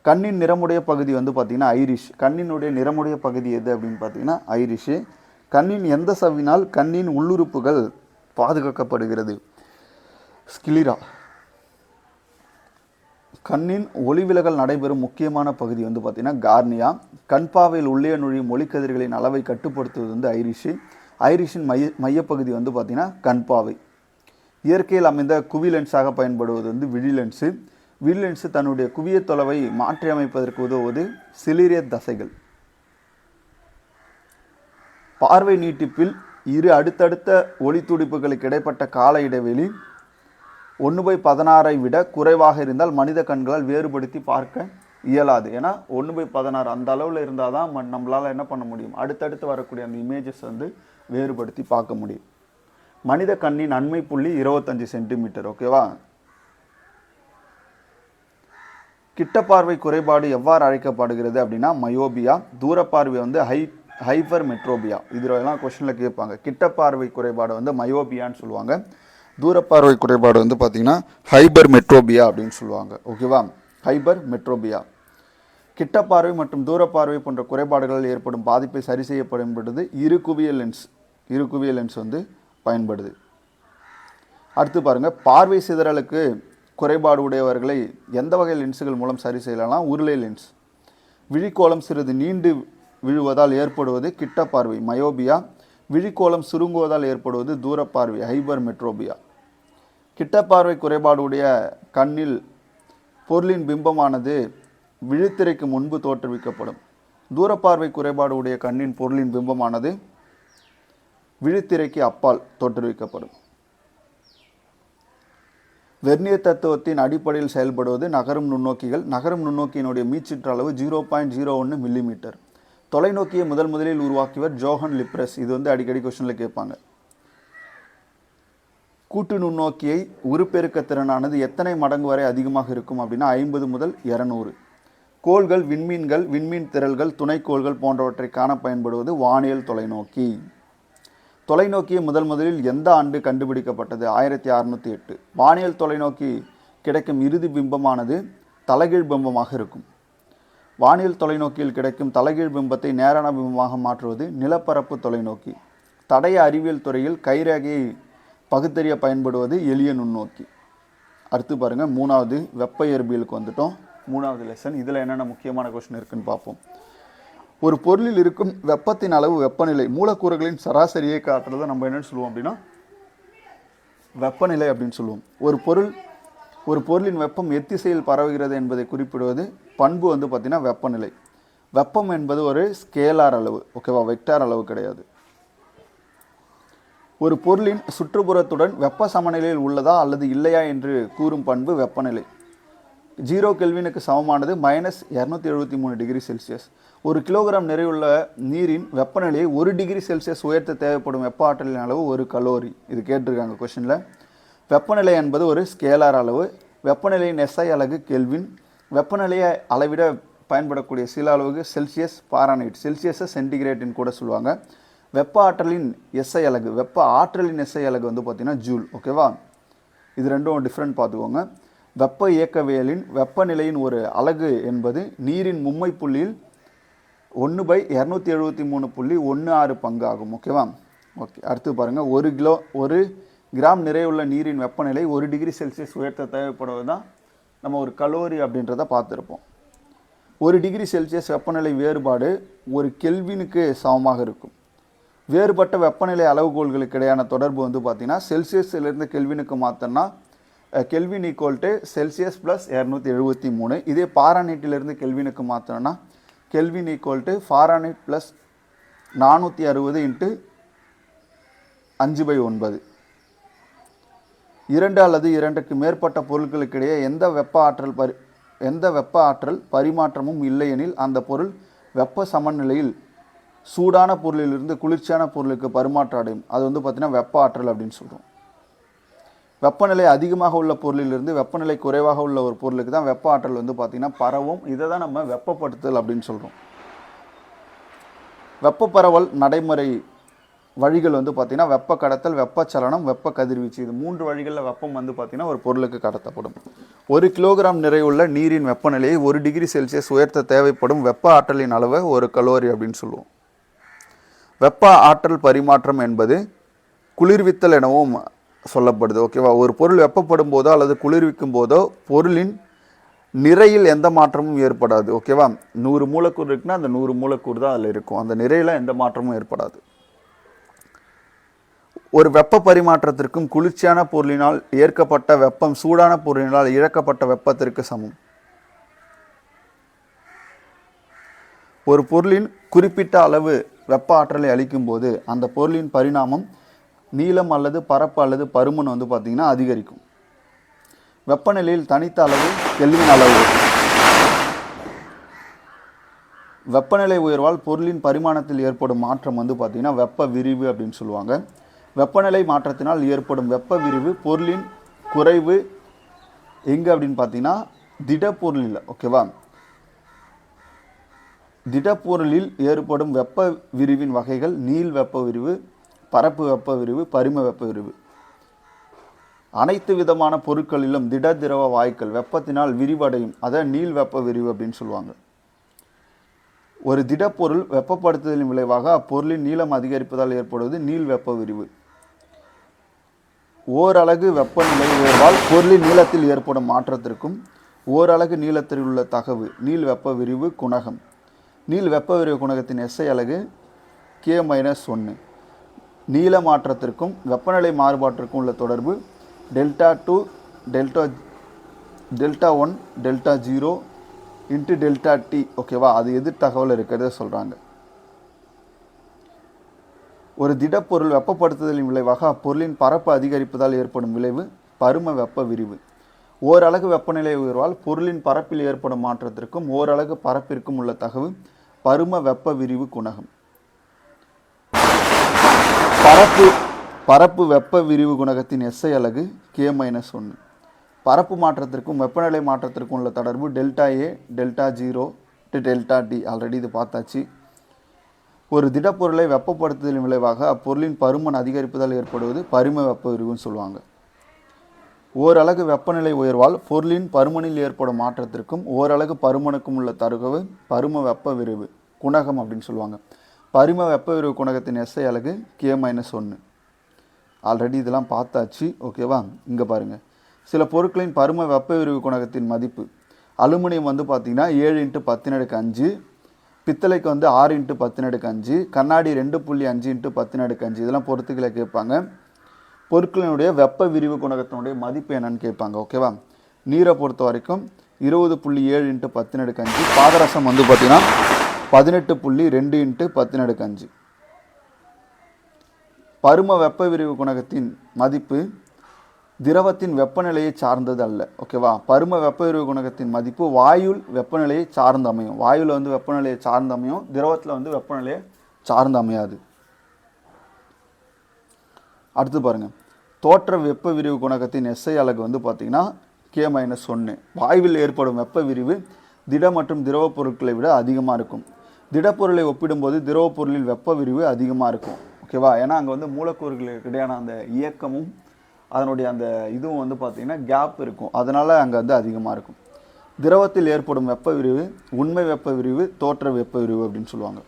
கண்ணின் நிறமுடைய பகுதி வந்து பார்த்திங்கன்னா ஐரிஷ். கண்ணினுடைய நிறமுடைய பகுதி எது அப்படின்னு பார்த்தீங்கன்னா ஐரிஷு. கண்ணின் எந்த சவ்வினால் கண்ணின் உள்ளுறுப்புகள் பாதுகாக்கப்படுகிறது? ஸ்கிலிரா. கண்ணின் ஒளிவிலகல் நடைபெறும் முக்கியமான பகுதி வந்து பார்த்திங்கன்னா கார்னியா. கண்பாவையில் உள்ளே நுழையும் ஒளிக்கதிர்களின் அளவை கட்டுப்படுத்துவது வந்து ஐரிஷு. ஐரிஷின் மையப்பகுதி வந்து பார்த்திங்கன்னா கண்பாவை. இயற்கையில் அமைந்த குவி லென்ஸாக பயன்படுவது வந்து விழி லென்ஸு. விழி லென்ஸு தன்னுடைய குவிய தொலைவை மாற்றி அமைப்பதற்கு உதவுவது சிலிரிய தசைகள். பார்வை நீட்டிப்பில் இரு அடுத்தடுத்த ஒளி துடிப்புகளுக்கு இடைப்பட்ட கால இடைவெளி 1/16 விட குறைவாக இருந்தால் மனித கண்களால் வேறுபடுத்தி பார்க்க இயலாது. ஏன்னா 1/16 அந்த அளவில் இருந்தால் தான் நம்மளால் என்ன பண்ண முடியும், அடுத்தடுத்து வரக்கூடிய அந்த இமேஜஸ் வந்து வேறுபடுத்தி பார்க்க முடியும். மனித கண்ணின் அண்மை புள்ளி 25 சென்டிமீட்டர். ஓகேவா? கிட்ட பார்வை குறைபாடு எவ்வாறு அழைக்கப்படுகிறது அப்படின்னா மயோபியா. தூரப்பார்வை வந்து ஹைப்பர் மெட்ரோபியா. இதெல்லாம் கொஸ்டினில் கேட்பாங்க. கிட்ட பார்வை குறைபாடு வந்து மயோபியான்னு சொல்லுவாங்க. தூரப்பார்வை குறைபாடு வந்து பார்த்திங்கன்னா ஹைப்பர் மெட்ரோபியா அப்படின்னு சொல்லுவாங்க. ஓகேவா? ஹைப்பர் மெட்ரோபியா. கிட்ட பார்வை மற்றும் தூரப்பார்வை போன்ற குறைபாடுகளில் ஏற்படும் பாதிப்பை சரி செய்யப்படும்படுது இரு குவிய லென்ஸ் வந்து பயன்படுது. அடுத்து பாருங்கள், பார்வை சிதறலுக்கு குறைபாடு உடையவர்களை எந்த வகை லென்ஸுகள் மூலம் சரி செய்யலாம்? உருளை லென்ஸ். விழிக்கோளம் சிறிது நீண்டு விழுவதால் ஏற்படுவது கிட்ட பார்வை மயோபியா. விழிக்கோளம் சுருங்குவதால் ஏற்படுவது தூரப்பார்வை ஹைபர் மெட்ரோபியா. கிட்ட பார்வை குறைபாடு உடைய கண்ணில் பொருளின் பிம்பமானது விழித்திரைக்கு முன்பு தோற்றுவிக்கப்படும். தூரப்பார்வை குறைபாடு உடைய கண்ணின் பொருளின் பிம்பமானது விழித்திரைக்கு அப்பால் தோற்றுவிக்கப்படும். வெர்னியர் தத்துவத்தின் அடிப்படையில் செயல்படுவது நகரும் நுண்ணோக்கிகள். நகரும் நுண்ணோக்கியினுடைய மீச்சிற்ற அளவு 0.01 மில்லிமீட்டர். தொலைநோக்கியை முதலில் உருவாக்கியவர் ஜோஹன் லிப்ரஸ். இது அடிக்கடி கொஸ்டினில் கேட்பாங்க. கூட்டு நுண்ணோக்கியை உருப்பெருக்க திறனானது எத்தனை மடங்கு வரை அதிகமாக இருக்கும் அப்படின்னா 50 முதல் 200. கோள்கள், விண்மீன்கள், விண்மீன் திரள்கள், துணைக்கோள்கள் போன்றவற்றை காண பயன்படுவது வானியல் தொலைநோக்கி. தொலைநோக்கியை முதலில் எந்த ஆண்டு கண்டுபிடிக்கப்பட்டது? 1608. வானியல் தொலைநோக்கி கிடைக்கும் இறுதி பிம்பமானது தலைகீழ் பிம்பமாக இருக்கும். வானியல் தொலைநோக்கியில் கிடைக்கும் தலைகீழ் பிம்பத்தை நேரான பிம்பமாக மாற்றுவது நிலப்பரப்பு தொலைநோக்கி. தடய அறிவியல் துறையில் கைரேகையை பகுத்தறிய பயன்படுவது எளிய நுண்ணோக்கி. அடுத்து பாருங்கள், 3வது வெப்ப இயற்பியலுக்கு வந்துட்டோம். 3வது லெசன். இதில் என்னென்ன முக்கியமான கொஸ்டின் இருக்குன்னு பார்ப்போம். ஒரு பொருளில் இருக்கும் வெப்பத்தின் அளவு வெப்பநிலை மூலக்கூறுகளின் சராசரியை காட்டுறதை நம்ம என்னென்னு சொல்லுவோம் அப்படின்னா வெப்பநிலை அப்படின்னு சொல்லுவோம். ஒரு பொருளின் வெப்பம் எத்திசையில் பரவுகிறது என்பதை குறிப்பிடுவது பண்பு பார்த்திங்கன்னா வெப்பநிலை. வெப்பம் என்பது ஒரு ஸ்கேலார் அளவு, ஓகேவா, வெக்டார் அளவு கிடையாது. ஒரு பொருளின் சுற்றுப்புறத்துடன் வெப்ப சமநிலையில் உள்ளதா அல்லது இல்லையா என்று கூறும் பண்பு வெப்பநிலை. 0 கெல்வினுக்கு சமமானது -273 டிகிரி செல்சியஸ். 1 கிலோகிராம் நிறையுள்ள நீரின் வெப்பநிலையை 1 டிகிரி செல்சியஸ் உயர்த்த தேவைப்படும் வெப்ப ஆற்றலின் அளவு 1 கலோரி. இது கேட்டிருக்காங்க கொஸ்டினில். வெப்பநிலை என்பது ஒரு ஸ்கேலார் அளவு. வெப்பநிலையின் SI அலகு கெல்வின். வெப்பநிலையை அளவிட பயன்படக்கூடிய சில அளவுக்கு செல்சியஸ், பாரானைட். செல்சியஸை சென்டிகிரேட்டின்னு கூட சொல்லுவாங்க. வெப்ப ஆற்றலின் SI அலகு, வெப்ப ஆற்றலின் SI அலகு பார்த்திங்கன்னா ஜூல், ஓகேவா. இது ரெண்டும் டிஃப்ரெண்ட் பார்த்துக்கோங்க. வெப்ப இயக்கவியலின் வெப்பநிலையின் ஒரு அலகு என்பது நீரின் மும்மை புள்ளியில் 1/273.16 பங்கு ஆகும், ஓகேவா. ஓகே, அடுத்து பாருங்கள், 1 கிராம் நிறையுள்ள நீரின் வெப்பநிலை 1 டிகிரி செல்சியஸ் உயர்த்த தேவைப்படுவது தான் நம்ம ஒரு கலோரி அப்படின்றத பார்த்துருப்போம். 1 டிகிரி செல்சியஸ் வெப்பநிலை வேறுபாடு 1 கெல்வினுக்கு சமமாக இருக்கும். வேறுபட்ட வெப்பநிலை அளவுகோல்களுக்கு இடையான தொடர்பு பார்த்திங்கன்னா செல்சியஸிலிருந்து கெல்வினுக்கு மாற்றினா kelvin equal to Celsius plus 273. இதே பாரானைட்டிலிருந்து கெல்வினுக்கு மாற்றணும்னா கெல்வின் ஈக்குவல் டு ஃபாரானைட் ப்ளஸ் 460 × 5/9. 2 அல்லது 2க்கு மேற்பட்ட பொருட்களுக்கிடையே எந்த வெப்ப ஆற்றல் பரிமாற்றமும் இல்லையெனில் அந்த பொருள் வெப்ப சமநிலையில் சூடான பொருளிலிருந்து குளிர்ச்சியான பொருளுக்கு பரிமாற்றம் அடையும். அது பார்த்திங்கன்னா வெப்ப ஆற்றல் அப்படின்னு சொல்கிறோம். வெப்பநிலை அதிகமாக உள்ள பொருளிலிருந்து வெப்பநிலை குறைவாக உள்ள ஒரு பொருளுக்கு தான் வெப்ப ஆற்றல் பார்த்திங்கன்னா பரவும். இதை தான் நம்ம வெப்பப்படுத்தல் அப்படின்னு சொல்கிறோம். வெப்ப பரவல் நடைமுறை வழிகள் பார்த்திங்கன்னா வெப்ப கடத்தல், வெப்பச்சலனம், வெப்ப கதிர்வீச்சு. இது 3 வழிகளில் வெப்பம் பார்த்திங்கன்னா ஒரு பொருளுக்கு கடத்தப்படும். 1 கிலோகிராம் நிறையுள்ள நீரின் வெப்பநிலையை 1 டிகிரி செல்சியஸ் உயர்த்த தேவைப்படும் வெப்ப ஆற்றலின் அளவை 1 கலோரி அப்படின்னு சொல்லுவோம். வெப்ப ஆற்றல் பரிமாற்றம் என்பது குளிர்வித்தல் எனவும் சொல்லப்படுது, ஓகேவா. ஒரு பொருள் வெப்பப்படும் போதோ அல்லது குளிர்விக்கும் போதோ பொருளின் நிறையில் எந்த மாற்றமும் ஏற்படாது, ஓகேவா. 100 மூலக்கூறு இருக்குன்னா அந்த 100 மூலக்கூறு தான் அதில் இருக்கும். அந்த நிறையில் எந்த மாற்றமும் ஏற்படாது. ஒரு வெப்ப பரிமாற்றத்திற்கும் குளிர்ச்சியான பொருளினால் ஏற்கப்பட்ட வெப்பம் சூடான பொருளினால் இழக்கப்பட்ட வெப்பத்திற்கு சமம். ஒரு பொருளின் குறிப்பிட்ட அளவு வெப்ப ஆற்றலை அளிக்கும் போது அந்த பொருளின் பரிணாமம் நீளம் அல்லது பரப்பு அல்லது பருமன் பார்த்திங்கன்னா அதிகரிக்கும். வெப்பநிலையில் தனித்த அளவு கெல்வின் அளவு. வெப்பநிலை உயர்வால் பொருளின் பரிமாணத்தில் ஏற்படும் மாற்றம் பார்த்திங்கன்னா வெப்ப விரிவு அப்படின்னு சொல்லுவாங்க. வெப்பநிலை மாற்றத்தினால் ஏற்படும் வெப்ப விரிவு பொருளின் குறைவு எங்கே அப்படின்னு பார்த்தீங்கன்னா திடப்பொருளில், ஓகேவா. திடப்பொருளில் ஏற்படும் வெப்ப விரிவின் வகைகள் நீள் வெப்ப விரிவு, பரப்பு வெப்ப விரிவு, பரிம வெப்ப விரிவு. அனைத்து விதமான பொருட்களிலும் திட திரவ வாயுக்கள் வெப்பத்தினால் விரிவடையும். அதை நீள் வெப்ப விரிவு அப்படின்னு சொல்லுவாங்க. ஒரு திடப்பொருள் வெப்பப்படுத்துதலின் விளைவாக அப்பொருளின் நீளம் அதிகரிப்பதால் ஏற்படுவது நீள் வெப்ப விரிவு. ஓரலகு வெப்பநிலை உயர்வால் பொருளின் நீளத்தில் ஏற்படும் மாற்றத்திற்கும் ஓரலகு நீளத்தில் உள்ள தகவு நீள் வெப்ப விரிவு குணகம். நீள் வெப்ப விரிவு குணகத்தின் SI அலகு K-1. நீள மாற்றத்திற்கும் வெப்பநிலை மாறுபாட்டிற்கும் உள்ள தொடர்பு Δ2 Δ1 Δ0 இன்ட்டு Δt. ஓகேவா, அது எதிர் தகவல் இருக்கிறத சொல்கிறாங்க. ஒரு திடப்பொருள் வெப்பப்படுத்துதலின் விளைவாக அப்பொருளின் பரப்பு அதிகரிப்பதால் ஏற்படும் விளைவு பரும வெப்ப விரிவு. ஓரலகு வெப்பநிலை உயர்வால் பொருளின் பரப்பில் ஏற்படும் மாற்றத்திற்கும் ஓரலகு பரப்பிற்கும் உள்ள தகவு பரும வெப்ப விரிவு குணகம். பரப்பு வெப்ப விரிவு குணகத்தின் SI அலகு K-1. பரப்பு மாற்றத்திற்கும் வெப்பநிலை மாற்றத்திற்கும் உள்ள தொடர்பு ΔA Δ0 Δt. ஆல்ரெடி இது பார்த்தாச்சு. ஒரு திடப்பொருளை வெப்பப்படுத்துதலின் விளைவாக அப்பொருளின் பருமன் அதிகரிப்பதால் ஏற்படுவது பரும வெப்ப விரிவுன்னு சொல்லுவாங்க. ஓரலகு வெப்பநிலை உயர்வால் பொருளின் பருமனில் ஏற்படும் மாற்றத்திற்கும் ஓரலகு பருமனுக்கும் உள்ள தகவு பரும வெப்ப விரிவு குணகம் அப்படின்னு சொல்லுவாங்க. பரும வெப்ப விரிவு குணகத்தின் SI அலகு K-1. ஆல்ரெடி இதெல்லாம் பார்த்தாச்சு. ஓகேவா, இங்கே பாருங்கள். சில பொருட்களின் பரும வெப்ப விரிவு குணகத்தின் மதிப்பு அலுமினியம் வந்து பார்த்திங்கன்னா 7 × 10⁵, பித்தளைக்கு வந்து 6 × 10⁵, கண்ணாடி 2.5 × 10⁵. இதெல்லாம் பொறுத்துக்களை கேட்பாங்க. பொருட்களினுடைய வெப்ப விரிவு குணகத்தினுடைய மதிப்பு என்னன்னு கேட்பாங்க. ஓகேவா, நீரை பொறுத்த வரைக்கும் 20.7 × 10⁵, பாதரசம் வந்து பார்த்திங்கன்னா 18.2 × 10⁵. பரும வெப்ப விரிவு குணகத்தின் மதிப்பு திரவத்தின் வெப்பநிலையை சார்ந்தது அல்ல. ஓகேவா, பரும வெப்ப விரிவு குணகத்தின் மதிப்பு வாயுல் வெப்பநிலையை சார்ந்து அமையும். வாயுவில் வந்து வெப்பநிலையை சார்ந்து அமையும், திரவத்தில் வந்து வெப்பநிலையை சார்ந்து அமையாது. அடுத்து பாருங்கள், தோற்ற வெப்ப விரிவு குணகத்தின் SI அலகு வந்து பார்த்திங்கன்னா K-1. வாயுவில் ஏற்படும் வெப்ப விரிவு திட மற்றும் திரவ பொருட்களை விட அதிகமாக இருக்கும். திடப்பொருளை ஒப்பிடும்போது திரவ பொருளில் வெப்ப விரிவு அதிகமாக இருக்கும். ஓகேவா, ஏன்னா அங்கே வந்து மூலக்கூறுகளுக்கு இடையான அந்த இயக்கமும் அதனுடைய அந்த இதுவும் வந்து பார்த்திங்கன்னா கேப் இருக்கும், அதனால் அங்கே வந்து அதிகமாக இருக்கும். திரவத்தில் ஏற்படும் வெப்ப விரிவு உண்மை வெப்ப விரிவு தோற்ற வெப்ப விரிவு அப்படின்னு சொல்லுவாங்க.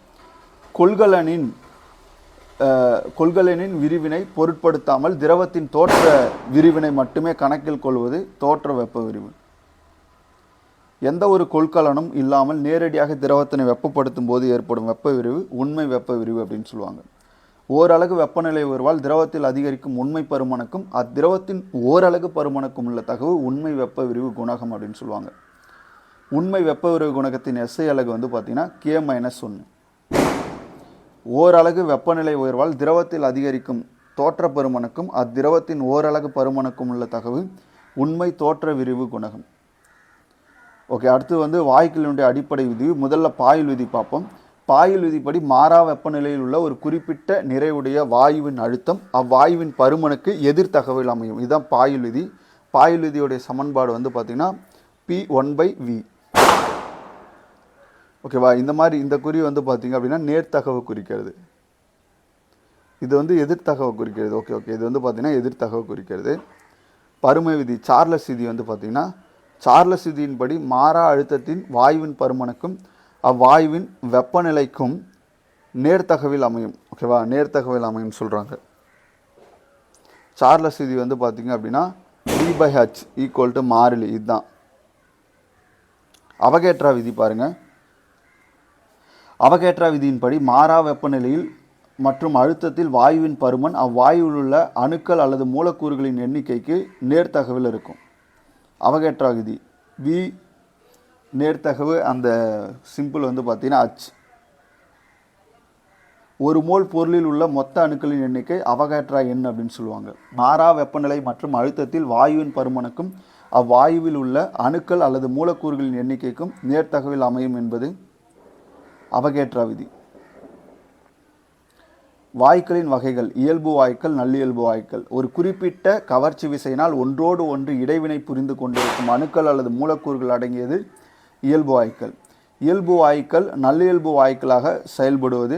கொள்கலனின் விரிவினை பொருட்படுத்தாமல் திரவத்தின் தோற்ற விரிவினை மட்டுமே கணக்கில் கொள்வது தோற்ற வெப்ப விரிவு. எந்த ஒரு கொள்கலனும் இல்லாமல் நேரடியாக திரவத்தினை வெப்பப்படுத்தும் போது ஏற்படும் வெப்ப விரிவு உண்மை வெப்ப விரிவு அப்படின்னு சொல்லுவாங்க. ஓரலகு வெப்பநிலை உயர்வால் திரவத்தில் அதிகரிக்கும் உண்மை பருமனுக்கும் அத்திரவத்தின் ஓரலகு பருமனுக்கும் உள்ள தகவு உண்மை வெப்ப விரிவு குணகம் அப்படின்னு சொல்லுவாங்க. உண்மை வெப்ப விரிவு குணகத்தின் SI அலகு வந்து பார்த்திங்கன்னா K-1. ஓரலகு வெப்பநிலை உயர்வால் திரவத்தில் அதிகரிக்கும் தோற்ற பருமனுக்கும் அத்திரவத்தின் ஓரலகு பருமனுக்கும் உள்ள தகவு உண்மை தோற்ற விரிவு குணகம். ஓகே, அடுத்து வந்து வாயுக்களினுடைய அடிப்படை விதி. முதல்ல பாயுள் விதி பார்ப்போம். பாயுள் விதிப்படி மாறா வெப்பநிலையில் உள்ள ஒரு குறிப்பிட்ட நிறைவுடைய வாயுவின் அழுத்தம் அவ்வாயுவின் பருமனுக்கு எதிர் தகவல் அமையும். இதுதான் பாயுள் விதி. பாயுள் விதியுடைய சமன்பாடு வந்து பார்த்திங்கன்னா P1/V. ஓகேவா, இந்த மாதிரி இந்த குறி வந்து பார்த்திங்க அப்படின்னா நேர்த்தகவு குறிக்கிறது, இது வந்து எதிர்த்தகவு குறிக்கிறது. ஓகே, இது வந்து பார்த்திங்கன்னா எதிர்த்தகவு குறிக்கிறது. பரும விதி சார்லஸ் விதி வந்து பார்த்திங்கன்னா சார்லஸ் விதியின்படி மாறா அழுத்தத்தின் வாயுவின் பருமனுக்கும் அவ்வாயுவின் வெப்பநிலைக்கும் நேர்த்தகவில் அமையும். ஓகேவா, நேர்த்தகவில் அமையும் சொல்கிறாங்க. சார்லஸ் விதி வந்து பார்த்திங்க அப்படின்னா V/H = மாறிலி. இதுதான் அவகேட்ரா விதி. பாருங்கள், அவகேட்ரா விதியின்படி மாறா வெப்பநிலையில் மற்றும் அழுத்தத்தில் வாயுவின் பருமன் அவ்வாயுவில் உள்ள அணுக்கள் அல்லது மூலக்கூறுகளின் எண்ணிக்கைக்கு நேர்த்தகவில் இருக்கும். அவகேட்ரா விதி V நேர்த்தகவு, அந்த சிம்பிள் வந்து பார்த்திங்கன்னா H. ஒரு மோல் பொருளில் உள்ள மொத்த அணுக்களின் எண்ணிக்கை அவகேட்ரா எண் அப்படின்னு சொல்லுவாங்க. மாறா வெப்பநிலை மற்றும் அழுத்தத்தில் வாயுவின் பருமனுக்கும் அவ்வாயுவில் உள்ள அணுக்கள் அல்லது மூலக்கூறுகளின் எண்ணிக்கைக்கும் நேர்த்தகவில் அமையும் என்பது அவகேட்ரா விதி. வாயுக்களின் வகைகள் இயல்பு வாயுக்கள் நல்லியல்பு வாயுக்கள். ஒரு குறிப்பிட்ட கவர்ச்சி விசையினால் ஒன்றோடு ஒன்று இடைவினை புரிந்து கொண்டிருக்கும் அணுக்கள் அல்லது மூலக்கூறுகள் அடங்கியது இயல்பு வாயுக்கள். இயல்பு வாயுக்கள் நல்லியல்பு வாயுக்களாக செயல்படுவது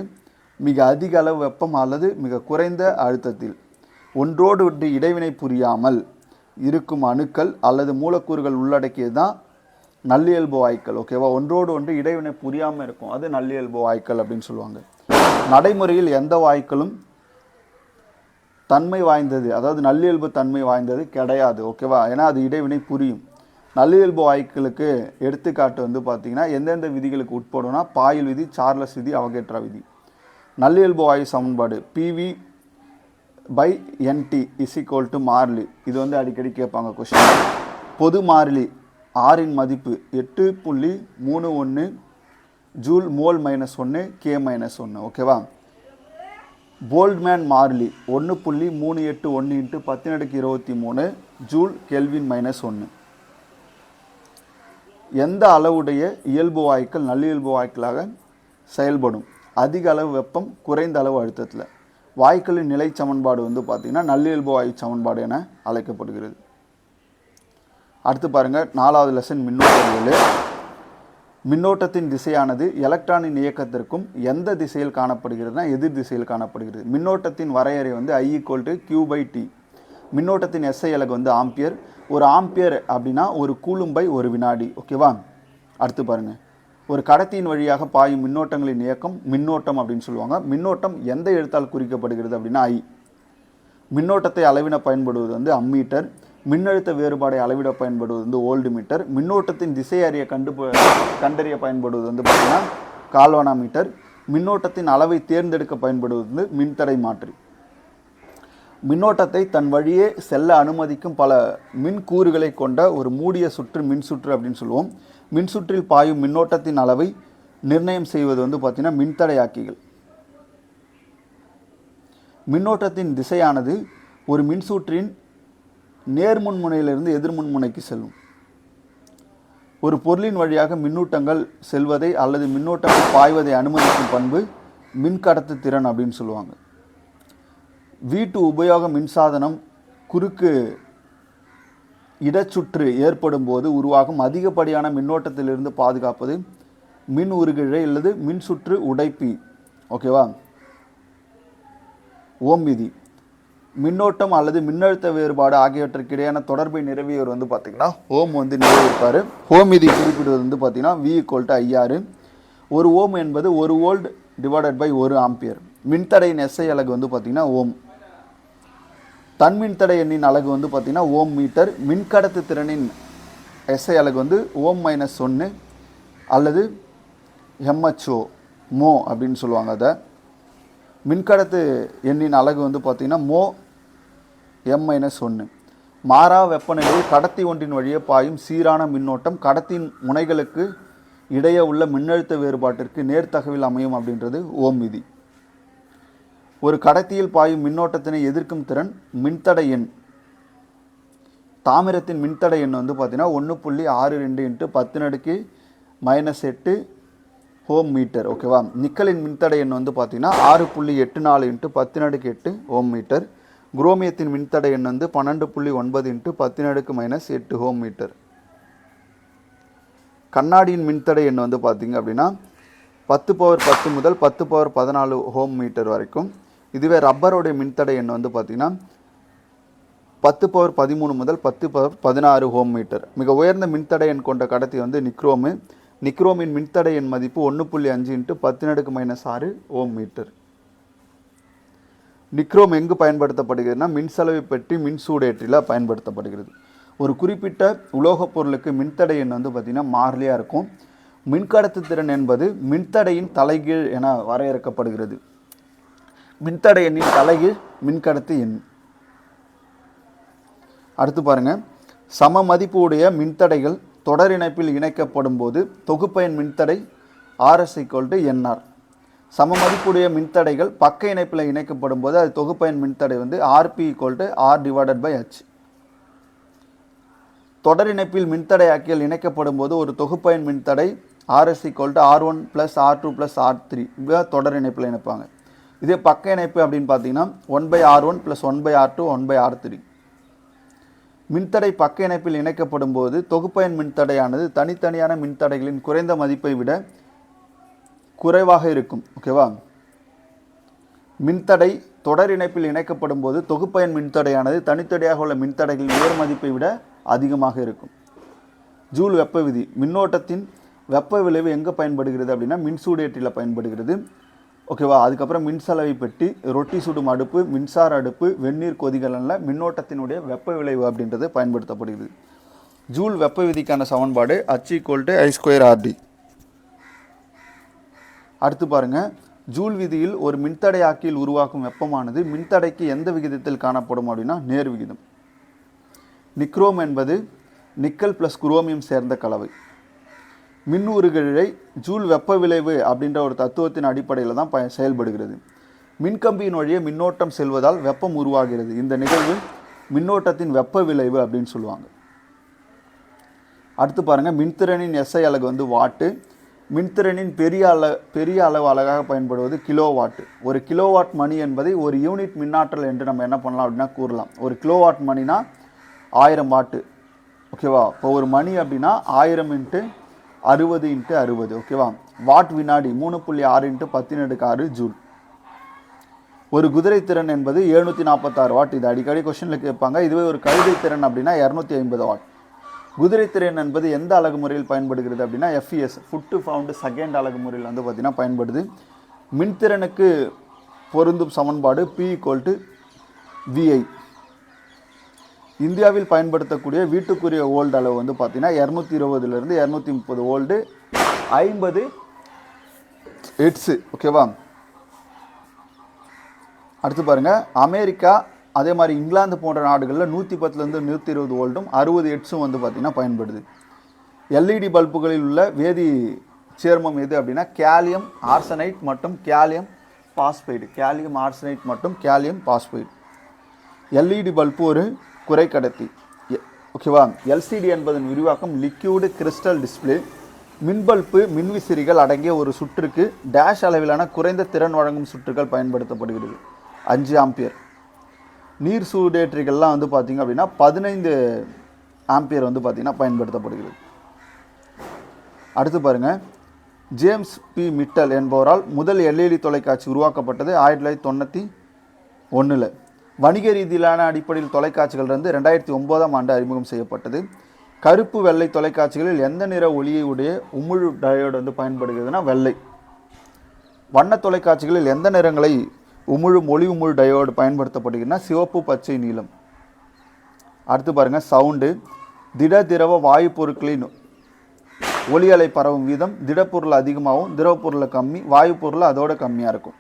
மிக அதிக அளவு வெப்பம் அல்லது மிக குறைந்த அழுத்தத்தில் ஒன்றோடு ஒன்று இடைவினை புரியாமல் இருக்கும் அணுக்கள் அல்லது மூலக்கூறுகள் உள்ளடக்கியது தான் நல்லியல்பு வாயுக்கள். ஓகேவா, ஒன்றோடு ஒன்று இடைவினை புரியாமல் இருக்கும், அது நல்லியல்பு வாயுக்கள் அப்படின்னு சொல்லுவாங்க. நடைமுறையில் எந்த வாயுக்களும் தன்மை வாய்ந்தது, அதாவது நல்லியல்பு தன்மை வாய்ந்தது கிடையாது. ஓகேவா? ஏன்னா அது இடைவினை புரியும். நல்லியல்பு வாயுக்களுக்கு எடுத்துக்காட்டு வந்து பார்த்திங்கன்னா எந்தெந்த விதிகளுக்கு உட்படும்னா பாயில் விதி, சார்லஸ் விதி, அவகேட்ரா விதி. நல்லியல்பு வாயு சமன்பாடு PV/NT = மாறிலி. இது வந்து அடிக்கடி கேட்பாங்க கொஸ்டின். பொது மாறிலி ஆரின் மதிப்பு 8.31 ஜூல் மோல் -1 K -1. ஓகேவா? போல்ட்மேன் மாறிலி 1.381 × 1023 ஜூல் கெல்வின் -1. எந்த அளவுடைய இயல்பு வாயுக்கள் நல்லியல்பு வாயுக்களாக செயல்படும்? அதிக அளவு வெப்பம், குறைந்த அளவு அழுத்தத்தில். வாயுக்களின் நிலை சமன்பாடு வந்து பார்த்திங்கன்னா நல்லியல்பு வாயு சமன்பாடு என அழைக்கப்படுகிறது. அடுத்து பாருங்கள், 4வது லெசன் மின்னோட்டங்கள். மின்னோட்டத்தின் திசையானது எலக்ட்ரானின் இயக்கத்திற்கும் எந்த திசையில் காணப்படுகிறதுனா எதிர் திசையில் காணப்படுகிறது. மின்னோட்டத்தின் வரையறை வந்து I = Q/T. மின்னோட்டத்தின் SI அலகு வந்து ஆம்பியர். ஒரு ஆம்பியர் அப்படின்னா ஒரு கூலும்பை ஒரு வினாடி. ஓகேவா? அடுத்து பாருங்கள், ஒரு கடத்தியின் வழியாக பாயும் மின்னோட்டங்களின் இயக்கம் மின்னோட்டம் அப்படின்னு சொல்லுவாங்க. மின்னோட்டம் எந்த எழுத்தால் குறிக்கப்படுகிறது அப்படின்னா I. மின்னோட்டத்தை அளவிட பயன்படுவது வந்து அம்மீட்டர். மின்னழுத்த வேறுபாடை அளவிட பயன்படுவது வந்து ஓல்டு மீட்டர். மின்னோட்டத்தின் திசை அறிய கண்டறிய பயன்படுவது வந்து பார்த்திங்கன்னா கால்வனாமீட்டர். மின்னோட்டத்தின் அளவை தேர்ந்தெடுக்க பயன்படுவது வந்து மின்தடை மாற்றி. மின்னோட்டத்தை தன் வழியே செல்ல அனுமதிக்கும் பல மின்கூறுகளை கொண்ட ஒரு மூடிய சுற்று மின்சுற்று அப்படின்னு சொல்லுவோம். மின்சுற்றில் பாயும் மின்னோட்டத்தின் அளவை நிர்ணயம் செய்வது வந்து பார்த்திங்கன்னா மின்தடையாக்கிகள். மின்னோட்டத்தின் திசையானது ஒரு மின்சுற்றின் நேர்முன் முனையிலிருந்து எதிர்முன் முனைக்கு செல்லும். ஒரு பொருளின் வழியாக மின்னூட்டங்கள் செல்வதை அல்லது மின்னோட்டங்கள் பாய்வதை அனுமதிக்கும் பண்பு மின்கடத்து திறன் அப்படின்னு சொல்லுவாங்க. வீட்டு உபயோக மின்சாதனம் குறுக்கு இடச்சுற்று ஏற்படும் போது உருவாகும் அதிகப்படியான மின்னோட்டத்திலிருந்து பாதுகாப்பது மின் உருகிழை அல்லது மின்சுற்று உடைப்பி. ஓகேவா? ஓம் விதி. மின்னோட்டம் அல்லது மின்னழுத்த வேறுபாடு ஆகியவற்றுக்கு இடையான தொடர்பை நிறுவியவர் வந்து பார்த்திங்கன்னா ஓம் வந்து நிறுவியிருப்பார். ஓம் விதி குறிப்பிடுவது வந்து பார்த்திங்கன்னா V = IR. ஒரு ஓம் என்பது 1 வோல்ட் / 1 ஆம்பியர். மின்தடையின் SI அலகு வந்து பார்த்திங்கன்னா ஓம். தன் மின்தடை எண்ணின் அலகு வந்து பார்த்திங்கன்னா ஓம் மீட்டர். மின்கடத்து திறனின் SI அலகு வந்து ஓம் -1 அல்லது MHO மோ அப்படின்னு சொல்லுவாங்க. அதை மின்கடத்து எண்ணின் அலகு வந்து பார்த்திங்கன்னா மோ M-1. மாறா வெப்பநிலையில் கடத்தி ஒன்றின் வழியே பாயும் சீரான மின்னோட்டம் கடத்தின் முனைகளுக்கு இடையே உள்ள மின்னழுத்த வேறுபாட்டிற்கு நேர்த்தகவில் அமையும் அப்படின்றது ஓம் விதி. ஒரு கடத்தியில் பாயும் மின்னோட்டத்தினை எதிர்க்கும் திறன் மின்தடை எண். தாமிரத்தின் மின்தடை எண் வந்து பார்த்திங்கன்னா 1.62 × 10⁻8 ஓம் மீட்டர். ஓகேவா? நிக்கலின் மின்தடை எண் வந்து பார்த்திங்கன்னா 6.84 × 10⁸ ஓம் மீட்டர். குரோமியத்தின் மின்தடை எண் வந்து 12.9 × 10⁻8 ஓம் மீட்டர். கண்ணாடியின் மின்தடை எண் வந்து பார்த்திங்க அப்படின்னா 10⁻10 முதல் 10⁻14 ஓம் மீட்டர் வரைக்கும். இதுவே ரப்பருடைய மின்தடை எண் வந்து பார்த்திங்கன்னா 10⁻13 முதல் 10⁻16 ஓம் மீட்டர். மிக உயர்ந்த மின்தடை எண் கொண்ட கடத்தி வந்து நிக்ரோமு. நிக்ரோமின் மின்தடை எண் மதிப்பு 1.5 × 10⁻6 ஓம் மீட்டர். நிக்ரோம் எங்கு பயன்படுத்தப்படுகிறதுனா மின்சலவை பெட்டி மின்சூடேற்றியில் பயன்படுத்தப்படுகிறது. ஒரு குறிப்பிட்ட உலோகப் பொருளுக்கு மின்தடை எண் வந்து பார்த்திங்கன்னா மாறிலியாக இருக்கும். மின்கடத்து திறன் என்பது மின்தடையின் தலைகீழ் என வரையறுக்கப்படுகிறது. மின்தடை எண்ணின் தலைகீழ் மின்கடத்து எண். அடுத்து பாருங்கள், சம மதிப்பு உடைய மின்தடைகள் தொடர் இணைப்பில் இணைக்கப்படும் போது தொகுப்பயன் மின்தடை RS = NR. சம மதிப்புடைய மின்தடைகள் பக்க இணைப்பில் இணைக்கப்படும் போது அது தொகுப்பயன் மின்தடை வந்து RP = R/H. தொடர் இணைப்பில் மின்தடையாக்கிகள் இணைக்கப்படும் போது ஒரு தொகுப்பயன் மின்தடை RS = R1 + R2 + R3. இவங்க தொடர் இணைப்பில் இணைப்பாங்க. இதே பக்க இணைப்பு அப்படின்னு பார்த்தீங்கன்னா 1/R1 + 1/R2 1/R3. மின்தடை பக்க இணைப்பில் இணைக்கப்படும் போது தொகுப்பயன் மின்தடையானது தனித்தனியான மின்தடைகளின் குறைந்த மதிப்பை விட குறைவாக இருக்கும். ஓகேவா? மின்தடை தொடர் இணைப்பில் இணைக்கப்படும் போது தொகுப்பயன் மின்தடையானது தனித்தடையாக உள்ள மின்தடைகளின் உயர் மதிப்பை விட அதிகமாக இருக்கும். ஜூல் வெப்ப விதி. மின்னோட்டத்தின் வெப்ப விளைவு எங்கே பயன்படுகிறது அப்படின்னா மின்சூடேற்றியில் பயன்படுகிறது. ஓகேவா. அதுக்கப்புறம் மின்சலவை பெட்டி, ரொட்டி சுடும் அடுப்பு, மின்சார அடுப்பு, வெந்நீர் கொதிகலனில் மின்னோட்டத்தினுடைய வெப்ப விளைவு அப்படின்றது பயன்படுத்தப்படுகிறது. ஜூல் வெப்ப விதிக்கான சமன்பாடு H=I²RD. அடுத்து பாருங்கள், ஜூல் விதியில் ஒரு மின்தடையாக்கியில் உருவாக்கும் வெப்பமானது மின்தடைக்கு எந்த விகிதத்தில் காணப்படும் அப்படின்னா நேர் விகிதம். நிக்ரோம் என்பது நிக்கல் ப்ளஸ் குரோமியம் சேர்ந்த கலவை. மின் உருகிழை ஜூல் வெப்ப விளைவு அப்படின்ற ஒரு தத்துவத்தின் அடிப்படையில் தான் செயல்படுகிறது. மின்கம்பியின் வழியே மின்னோட்டம் செல்வதால் வெப்பம் உருவாகிறது. இந்த நிகழ்வு மின்னோட்டத்தின் வெப்ப விளைவு அப்படின்னு சொல்லுவாங்க. அடுத்து பாருங்கள், மின்திறனின் SI அலகு வந்து வாட்டு. மின்திறனின் பெரிய அளவு அலகாக பயன்படுவது கிலோவாட்டு. ஒரு கிலோவாட் மணி என்பதை ஒரு யூனிட் மின்னாற்றல் என்று நம்ம என்ன பண்ணலாம் அப்படின்னா கூறலாம். ஒரு கிலோவாட் மணினா 1000 வாட்டு. ஓகேவா. இப்போ ஒரு மணி அப்படின்னா 1000 × 60 × 60. ஓகேவா. வாட் வினாடி 3.6 × 10⁻⁶ ஜூல். ஒரு குதிரை திறன் என்பது 746 வாட். இது அடிக்கடி கொஸ்டினில் கேட்பாங்க. இதுவே ஒரு கழுதை திறன் அப்படின்னா 250 வாட். குதிரை திறன் என்பது எந்த அலகு முறையில் பயன்படுகிறது அப்படின்னா FES, ஃபுட்டு பவுண்டு செகண்ட் அலகு முறையில் வந்து பார்த்திங்கன்னா பயன்படுது. மின்திறனுக்கு பொருந்தும் சமன்பாடு P=VI. இந்தியாவில் பயன்படுத்தக்கூடிய வீட்டுக்குரிய வோல்ட் அளவு வந்து பார்த்திங்கன்னா 220 230 வோல்டு, 50 ஹெர்ட்ஸ். ஓகேவா. அடுத்து பாருங்கள், அமெரிக்கா அதே மாதிரி இங்கிலாந்து போன்ற நாடுகளில் 110 120 வோல்ட்டும் 60 ஹெர்ட்ஸும் வந்து பார்த்திங்கன்னா பயன்படுது. LED பல்புகளில் உள்ள வேதி சேர்மம் எது அப்படின்னா கேலியம் ஆர்சனைட் மற்றும் கேலியம் பாஸ்பைடு. கேலியம் ஆர்சனைட் மற்றும் கேலியம் பாஸ்பைடு. LED பல்பு ஒரு குறைக்கடத்தி. ஓகேவா. LCD என்பதன் விரிவாக்கம் லிக்யூடு கிறிஸ்டல் டிஸ்பிளே. மின்பல்பு மின்விசிறிகள் அடங்கிய ஒரு சுற்றுக்கு டேஷ் அளவிலான குறைந்த திறன் வழங்கும் சுற்றுகள் பயன்படுத்தப்படுகிறது. 5 ஆம்பியர். நீர் சூடேற்றிகள்லாம் வந்து பார்த்திங்க அப்படின்னா 15 ஆம்பியர் வந்து பார்த்திங்கன்னா பயன்படுத்தப்படுகிறது. அடுத்து பாருங்கள், ஜேம்ஸ் பி மிட்டல் என்பவரால் முதல் LED தொலைக்காட்சி உருவாக்கப்பட்டது 1991. வணிக ரீதியிலான அடிப்படையில் தொலைக்காட்சிகள் 2009ஆம் ஆண்டு அறிமுகம் செய்யப்பட்டது. கருப்பு வெள்ளை தொலைக்காட்சிகளில் எந்த நிற ஒளியை உடைய உமிழ் டயோடு வந்து பயன்படுகிறதுனா வெள்ளை. வண்ண தொலைக்காட்சிகளில் எந்த நிறங்களை உமிழும் ஒளி உமிழ் டயோடு பயன்படுத்தப்படுகிறதுனா சிவப்பு, பச்சை, நீலம். அடுத்து பாருங்கள், சவுண்டு. திரவ வாயு பொருட்களின் ஒளி அலை பரவும் வீதம் திடப்பொருள் அதிகமாகவும் திரவப்பொருளை கம்மி, வாயு பொருள் அதோட கம்மியாக இருக்கும்.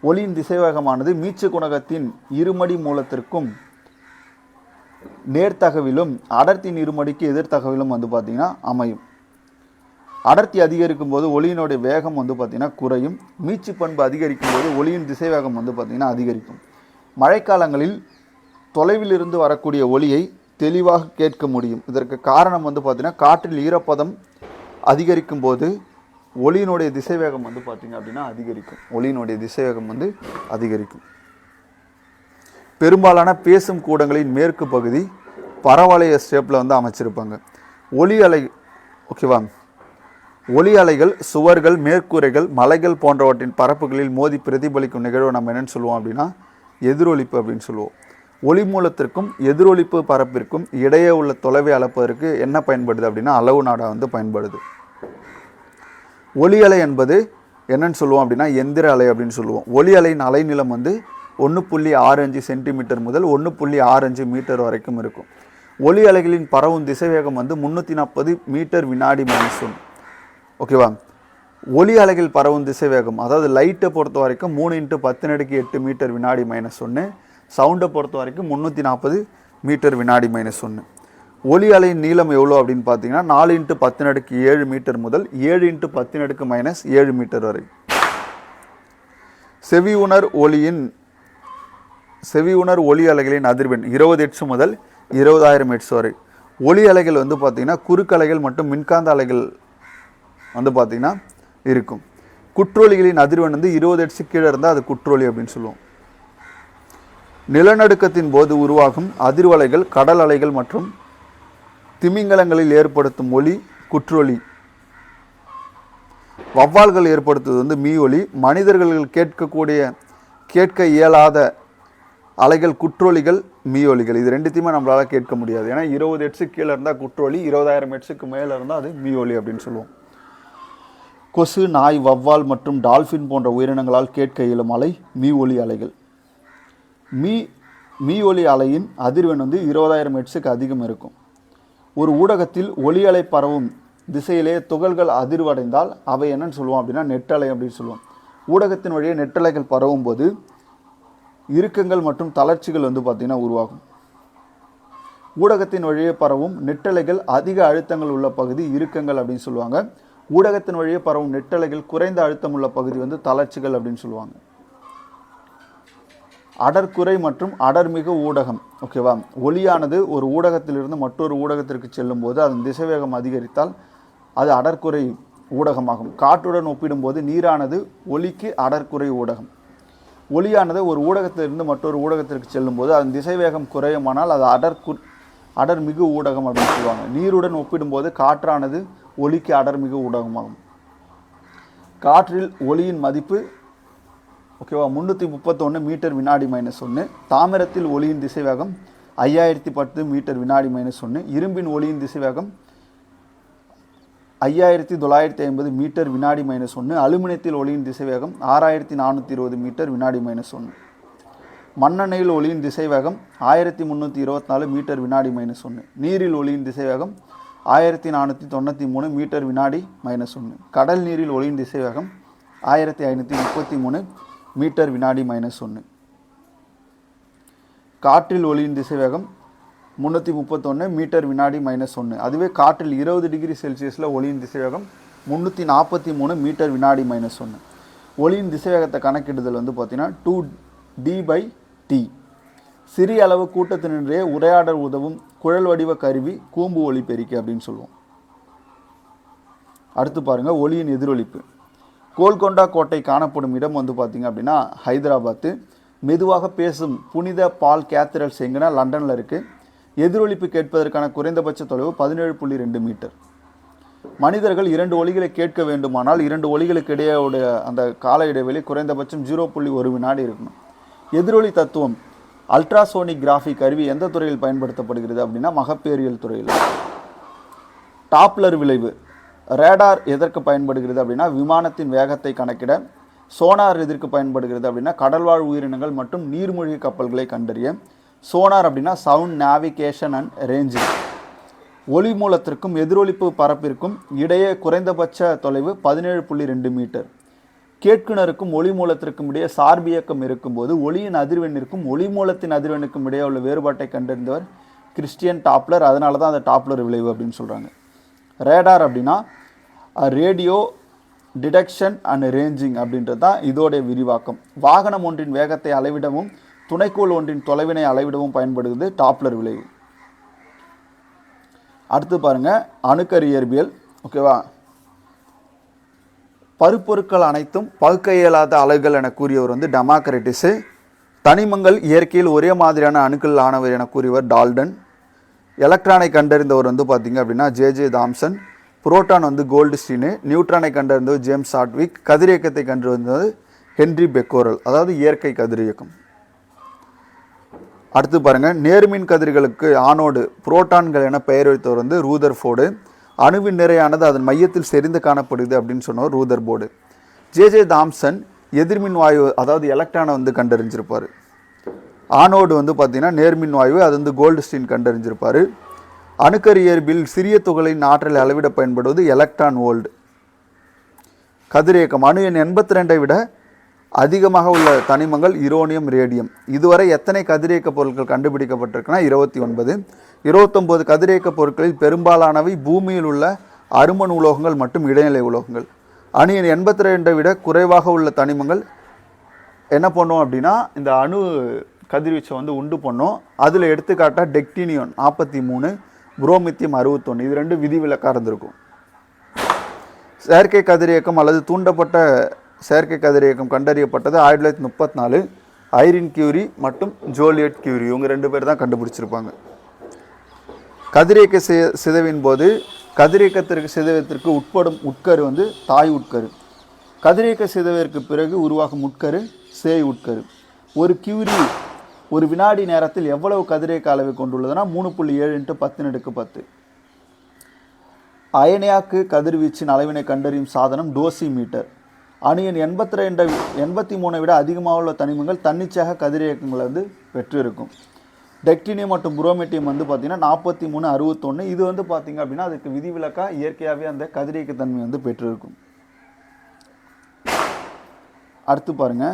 ஒளியின் திசைவேகமானது மீச்சு குணகத்தின் இருமடி மூலத்திற்கும் நேர்த்தகவிலும் அடர்த்தியின் இருமடிக்கு எதிர்த்தகவிலும் வந்து பார்த்திங்கன்னா அமையும். அடர்த்தி அதிகரிக்கும் போது ஒளியினுடைய வேகம் வந்து பார்த்திங்கன்னா குறையும். மீச்சு பண்பு அதிகரிக்கும் போது ஒளியின் திசைவேகம் வந்து பார்த்திங்கன்னா அதிகரிக்கும். மழைக்காலங்களில் தொலைவில் இருந்து வரக்கூடிய ஒளியை தெளிவாக கேட்க முடியும். இதற்கு காரணம் வந்து பார்த்திங்கன்னா காற்றில் ஈரப்பதம் அதிகரிக்கும் போது ஒளியினுடைய திசைவேகம் வந்து பார்த்திங்க அப்படின்னா அதிகரிக்கும். ஒளியினுடைய திசைவேகம் வந்து அதிகரிக்கும். பெரும்பாலான பேசும் கூடங்களின் மேற்கு பகுதி பரவளைய ஸ்டேப்பில் வந்து அமைச்சிருப்பாங்க. ஒளி அலை ஓகேவா. ஒளி அலைகள் சுவர்கள், மேற்கூரைகள், மலைகள் போன்றவற்றின் பரப்புகளில் மோதி பிரதிபலிக்கும் நிகழ்வு நம்ம என்னென்னு சொல்லுவோம் அப்படின்னா எதிரொலிப்பு அப்படின்னு சொல்லுவோம். ஒளி மூலத்திற்கும் எதிரொலிப்பு பரப்பிற்கும் இடையே உள்ள தொலைவை அளப்பதற்கு என்ன பயன்படுது அப்படின்னா அளவு நாடா வந்து பயன்படுது. ஒளி அலை என்பது என்னன்னு சொல்லுவோம் அப்படின்னா எந்திர அலை அப்படின்னு சொல்லுவோம். ஒளி அலையின் அலைநீளம் வந்து 1.65 சென்டிமீட்டர் முதல் 1.65 மீட்டர் வரைக்கும் இருக்கும். ஒளி அலைகளின் பரவும் திசைவேகம் வந்து 340 மீட்டர் வினாடி -1. ஓகேவா. ஒளி அலைகள் பரவும் திசைவேகம் அதாவது லைட்டை பொறுத்த வரைக்கும் 3 × 10⁸ மீட்டர் வினாடி -1. சவுண்டை பொறுத்த வரைக்கும் 340 மீட்டர் வினாடி -1. ஒளி அலையின் நீளம் எவ்வளோ அப்படின்னு பார்த்தீங்கன்னா 4 × 10⁻7 மீட்டர் முதல் 7 × 10⁻7 மீட்டர் வரை. செவியுணர் ஒளி அலைகளின் அதிர்வெண் 20 ஹெர்ட்ஸ் முதல் 20,000 ஹெர்ட்ஸ் வரை. ஒளி அலைகள் வந்து பார்த்திங்கன்னா குறுக்கலைகள் மற்றும் மின்காந்த அலைகள் வந்து பார்த்திங்கன்னா இருக்கும். குற்றொலிகளின் அதிர்வெண் வந்து 20 ஹெர்ட்ஸ் கீழே இருந்தால் அது குற்றொலி அப்படின்னு சொல்லுவோம். நிலநடுக்கத்தின் போது உருவாகும் அதிர்வலைகள் கடல் அலைகள் மற்றும் திமிங்கலங்களில் ஏற்படுத்தும் ஒளி குற்றொலி. வவ்வால்கள் ஏற்படுத்துவது வந்து மீ ஒலி. மனிதர்கள் கேட்க இயலாத அலைகள் குற்றொலிகள், மீ ஒலிகள். இது ரெண்டுத்தையுமே நம்மளால் கேட்க முடியாது. ஏன்னா 20 ஹெர்ட்ஸுக்கு கீழே இருந்தால் குற்றொலி, 20,000 ஹெர்ட்ஸுக்கு மேலே இருந்தால் அது மீ ஒலி அப்படின்னு சொல்லுவோம். கொசு, நாய், வவ்வால் மற்றும் டால்ஃபின் போன்ற உயிரினங்களால் கேட்க இயலும் அலை மீ ஒலி அலைகள். மீ ஒலி அலையின் அதிர்வெண் 20,000 ஹெர்ட்ஸுக்கு அதிகம் இருக்கும். ஒரு ஊடகத்தில் ஒலி அலை பரவும் திசையிலே துகள்கள் அதிர்வடைந்தால் அவை என்னன்னு சொல்லுவோம் அப்படின்னா நெட்டலை அப்படின்னு சொல்லுவோம். ஊடகத்தின் வழியே நெட்டலைகள் பரவும் போது இறுக்கங்கள் மற்றும் தளர்ச்சிகள் பார்த்திங்கன்னா உருவாகும். ஊடகத்தின் வழியே பரவும் நெட்டலைகள் அதிக அழுத்தங்கள் உள்ள பகுதி இறுக்கங்கள் அப்படின்னு சொல்லுவாங்க. ஊடகத்தின் வழியே பரவும் நெட்டலைகள் குறைந்த அழுத்தம் உள்ள பகுதி தளர்ச்சிகள் அப்படின்னு சொல்லுவாங்க. அடர்குறை மற்றும் அடர்மிகு ஊடகம். ஓகேவா, ஒலியானது ஒரு ஊடகத்திலிருந்து மற்றொரு ஊடகத்திற்கு செல்லும் போது அதன் திசைவேகம் அதிகரித்தால் அது அடர்குறை ஊடகமாகும். காற்றுடன் ஒப்பிடும்போது நீரானது ஒலிக்கு அடர்குறை ஊடகம். ஒலியானது ஒரு ஊடகத்திலிருந்து மற்றொரு ஊடகத்திற்கு செல்லும் போது அதன் திசைவேகம் குறையுமானால் அது அடர்மிகு ஊடகம் அப்படின்னு சொல்லுவாங்க. நீருடன் ஒப்பிடும்போது காற்றானது ஒலிக்கு அடர்மிகு ஊடகமாகும். காற்றில் ஒலியின் மதிப்பு ஓகேவா 331 மீட்டர் வினாடி -1. தாமிரத்தில் ஒலியின் திசைவேகம் 5010 மீட்டர் வினாடி -1. இரும்பின் ஒலியின் திசைவேகம் 5950 மீட்டர் வினாடி -1. அலுமினியத்தில் ஒலியின் திசைவேகம் 6420 மீட்டர் வினாடி -1. மண்ணெண்ணெயில் ஒலியின் திசைவேகம் 1324 மீட்டர் வினாடி -1. நீரில் ஒலியின் திசைவேகம் 1493 மீட்டர் வினாடி -1. கடல் நீரில் ஒலியின் திசைவேகம் 1533 மீட்டர் வினாடி -1. காற்றில் ஒலியின் திசைவேகம் 331 மீட்டர் வினாடி -1. அதுவே காற்றில் 20 டிகிரி செல்சியஸில் ஒலியின் திசைவேகம் 343 மீட்டர் வினாடி -1. ஒலியின் திசைவேகத்தை கணக்கிடுதல் பார்த்தீங்கன்னா 2d/t. சிறிய அளவு கூட்டத்தினரே உரையாடல் உதவும் குழல் வடிவ கருவி கூம்பு ஒலி பெருக்கி அப்படின்னு சொல்லுவோம். அடுத்து பாருங்க, ஒலியின் எதிரொலிப்பு. கோல்கொண்டா கோட்டை காணப்படும் இடம் பார்த்தீங்க அப்படின்னா ஹைதராபாத்து. மெதுவாக பேசும் புனித பால் கேத்தரல்ஸ் எங்கன்னா லண்டனில் இருக்குது. எதிரொலிப்பு கேட்பதற்கான குறைந்தபட்ச தொலைவு 17.2 மீட்டர். மனிதர்கள் 2 ஒலிகளை கேட்க வேண்டுமானால் 2 ஒலிகளுக்கு இடையோட அந்த கால இடைவெளி குறைந்தபட்சம் 0.1 வினாடி இருக்கணும். எதிரொலி தத்துவம் அல்ட்ராசோனிகிராஃபி கருவி எந்த துறையில் பயன்படுத்தப்படுகிறது அப்படின்னா மகப்பேறியல் துறையில். டாப்லர் விளைவு ரேடார் எதற்கு பயன்படுகிறது அப்படின்னா விமானத்தின் வேகத்தை கணக்கிட. சோனார் எதற்கு பயன்படுகிறது அப்படின்னா கடல்வாழ் உயிரினங்கள் மற்றும் நீர்மூழ்கி கப்பல்களை கண்டறிய. சோனார் அப்படின்னா சவுண்ட் நேவிகேஷன் அண்ட் ரேஞ்சிங். ஒலி மூலத்திற்கும் எதிரொலிப்பு பரப்பிற்கும் இடையே குறைந்தபட்ச தொலைவு 17.2 மீட்டர். கேட்குனருக்கும் ஒளி மூலத்திற்கும் இடையே சார்பியக்கம் இருக்கும்போது ஒளியின் அதிர்வெண்ணிற்கும் ஒளி மூலத்தின் அதிர்வெண்ணுக்கும் இடையே உள்ள வேறுபாட்டை கண்டறிந்தவர் கிறிஸ்டியன் டாப்லர். அதனால தான் அந்த டாப்லர் விளைவு அப்படின்னு சொல்கிறாங்க. ரேடார் அப்படின்னா ரேடியோ டிடெக்ஷன் அண்ட் ரேஞ்சிங் அப்படின்றது தான் இதோடைய விரிவாக்கம். வாகனம் ஒன்றின் வேகத்தை அளவிடவும் துணைக்கோள் ஒன்றின் தொலைவினை அளவிடவும் பயன்படுகிறது டாப்லர் விளைவு. அடுத்து பாருங்கள், அணுக்கரு இயற்பியல். ஓகேவா, பருப்பொருட்கள் அனைத்தும் பகுக்க இயலாத அலகுகள் என கூறியவர் டெமோக்ரிட்டஸு. தனிமங்கள் இயற்கையில் ஒரே மாதிரியான அணுக்கள் ஆனவர் என கூறியவர் டால்டன். எலக்ட்ரானை கண்டறிந்தவர் பார்த்தீங்க அப்படின்னா ஜே தாம்சன். Proton Goldstein. நியூட்ரானை கண்டறிந்தவர் ஜேம்ஸ் சாட்விக். கதிரியக்கத்தை கண்டறிந்தது ஹென்றி பெக்கோரல், அதாவது இயற்கை கதிரியக்கம். அடுத்து பாருங்கள், நேர்மின் கதிர்களுக்கு ஆனோடு புரோட்டான்கள் என பெயர் வைத்தவர் ரூதர்ஃபோர்டு. அணுவின் நிறையானது அதன் மையத்தில் செறிந்து காணப்படுது அப்படின்னு சொன்னவர் ரூதர்போர்டு. ஜே தாம்சன் எதிர்மின் வாயு அதாவது எலக்ட்ரானை கண்டறிஞ்சிருப்பார். ஆனோடு பார்த்தீங்கன்னா நேர்மின் வாயு, அது கோல்டுஸ்டீன் கண்டறிஞ்சிருப்பார். அணுக்கரு இயற்பியல் சிறிய துகளின் ஆற்றலை அளவிட பயன்படுவது எலக்ட்ரான் வோல்ட். கதிரியக்கம் அணு எண் 82 விட அதிகமாக உள்ள தனிமங்கள் யுரேனியம், ரேடியம். இதுவரை எத்தனை கதிரியக்க பொருட்கள் கண்டுபிடிக்கப்பட்டிருக்குன்னா 29. 29 கதிரியக்க பொருட்களில் பெரும்பாலானவை பூமியில் உள்ள அருமண் உலோகங்கள் மற்றும் இடைநிலை உலோகங்கள். அணு எண் 82 விட குறைவாக உள்ள தனிமங்கள் என்ன பண்ணோம் அப்படின்னா இந்த அணு கதிர்வீச்சை உண்டு பண்ணோம். அதில் எடுத்துக்காட்டாக டெக்டீனியம் 43, புரோமித்தியம் 61. இது 2 விதிவிலக்காக இருந்திருக்கும். செயற்கை கதிரியக்கம் அல்லது தூண்டப்பட்ட செயற்கை கதிரியக்கம் கண்டறியப்பட்டது 1934. ஐரின் கியூரி மற்றும் ஜோலியட் கியூரி, இவங்க 2 பேர் தான் கண்டுபிடிச்சிருப்பாங்க. கதிரியக்க சிதைவின் போது கதிரியக்கத்திற்கு சிதைவத்திற்கு உட்படும் உட்கரு தாய் உட்கரு. கதிரியக்க சிதைவிற்கு பிறகு உருவாகும் உட்கரு சேய் உட்கரு. ஒரு கியூரி ஒரு வினாடி நேரத்தில் எவ்வளவு கதிரியக்க அளவை கொண்டுள்ளதுன்னா 3.7 × 10⁻10. அயனியாக்கு கதிர்வீச்சின் அளவினை கண்டறியும் சாதனம் டோசிமீட்டர். அணு எண் 83 விட அதிகமாக உள்ள தனிமங்கள் தன்னிச்சையாக கதிரியக்கங்களை வந்து பெற்றிருக்கும். டெக்டினியம் மற்றும் புரோமேட்டியம் வந்து பார்த்தீங்கன்னா 43, 61. இது வந்து பார்த்தீங்க அப்படின்னா அதுக்கு விதிவிலக்காக இயற்கையாகவே அந்த கதிரியக்க தன்மை வந்து பெற்றிருக்கும். அடுத்து பாருங்க,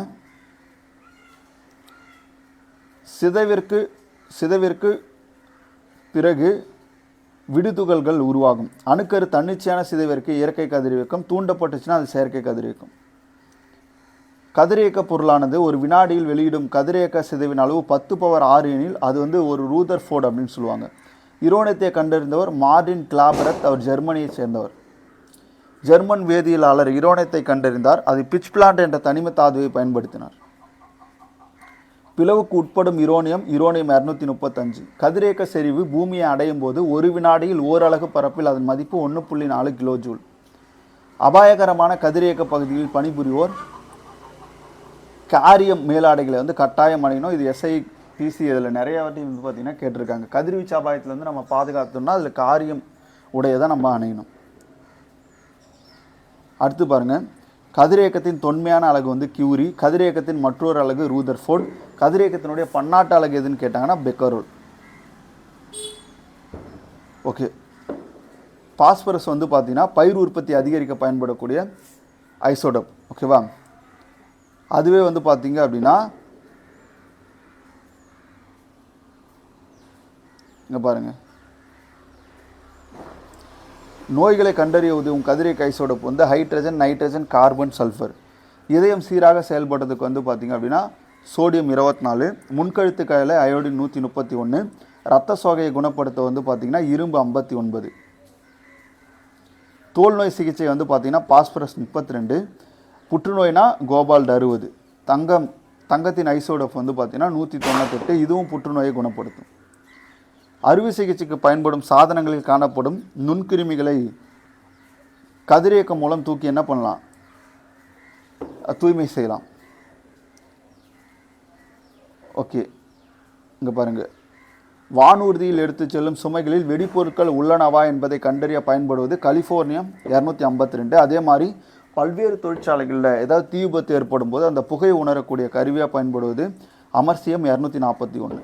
சிதைவிற்கு பிறகு விடுதுகள்கள் உருவாகும். அணுக்கரு தன்னிச்சையான சிதைவிற்கு இயற்கை கதிரியக்கம், தூண்டப்பட்டுச்சுன்னா அது செயற்கை கதிரியக்கம். கதிரியக்க பொருளானது ஒரு வினாடியில் வெளியிடும் கதிரியக்க சிதைவின் அளவு 10⁻6 எனில் அது வந்து ஒரு ரூதர்ஃபோர்ட் அப்படின்னு சொல்லுவாங்க. யுரேனியத்தை கண்டறிந்தவர் மார்டின் கிளாபரத், அவர் ஜெர்மனியை சேர்ந்தவர். ஜெர்மன் வேதியியலாளர் யுரேனியத்தை கண்டறிந்தார். அது பிட்ச் பிளான்ட் என்ற தனிம தாதுவை பயன்படுத்தினார். பிளவுக்கு உட்படும் யுரேனியம் 235. கதிரியக்க செறிவு பூமியை அடையும் போது ஒரு வினாடியில் ஓரலகு பரப்பில் அதன் மதிப்பு 1.4 கிலோ ஜூல். அபாயகரமான கதிரியக்க பகுதியில் பணிபுரிவோர் காரியம் மேலாடைகளை வந்து கட்டாயம் அணியணும். இது SIPC இதில் நிறைய வாட்டி வந்து பார்த்திங்கன்னா கேட்டிருக்காங்க. கதிர்வீச்சு அபாயத்திலேருந்து நம்ம பாதுகாத்தோம்னா அதில் காரியம் உடையதை நம்ம அணியணும். அடுத்து பாருங்கள், கதிரியக்கத்தின் தொன்மையான அலகு வந்து கியூரி. கதிரியக்கத்தின் மற்றொரு அலகு ரூதர்ஃபோர்ட். கதிரியக்கத்தினுடைய பன்னாட்டு அலகு எதுன்னு கேட்டாங்கன்னா பெக்கரோல். ஓகே, பாஸ்பரஸ் வந்து பார்த்தீங்கன்னா பயிர் உற்பத்தி அதிகரிக்க பயன்படக்கூடிய ஐசோடோப். ஓகேவா, அதுவே வந்து பார்த்தீங்க அப்படின்னா இங்கே பாருங்கள், நோய்களை கண்டறிய உதவும் கதிரியக்க ஐசோடோப் வந்து ஹைட்ரஜன், நைட்ரஜன், கார்பன், சல்ஃபர். இதயம் சீராக செயல்படுறதுக்கு வந்து பார்த்திங்க அப்படின்னா சோடியம் 24, முன்கழுத்து கையில் அயோடின் 131, இரத்த சோகையை குணப்படுத்த வந்து பார்த்திங்கன்னா இரும்பு 59, தோல் நோய் சிகிச்சை வந்து பார்த்திங்கன்னா பாஸ்பரஸ் 32, புற்றுநோய்னா கோபால்ட் 60, தங்கத்தின் ஐசோடோப் வந்து பார்த்திங்கன்னா 198, இதுவும் புற்றுநோயை குணப்படுத்தும். அறுவை சிகிச்சைக்கு பயன்படும் சாதனங்களில் காணப்படும் நுண்கிருமிகளை கதிரியக்கம் மூலம் தூக்கி என்ன பண்ணலாம், தூய்மை செய்யலாம். ஓகே, இங்கே பாருங்கள், வானூர்தியில் எடுத்து செல்லும் சுமைகளில் வெடிப்பொருட்கள் உள்ளனவா என்பதை கண்டறிய பயன்படுவது கலிஃபோர்னியம் 252. அதே மாதிரி பல்வேறு தொழிற்சாலைகளில் ஏதாவது தீ விபத்து ஏற்படும் போது அந்த புகையை உணரக்கூடிய கருவியாக பயன்படுவது அமர்சியம் 241.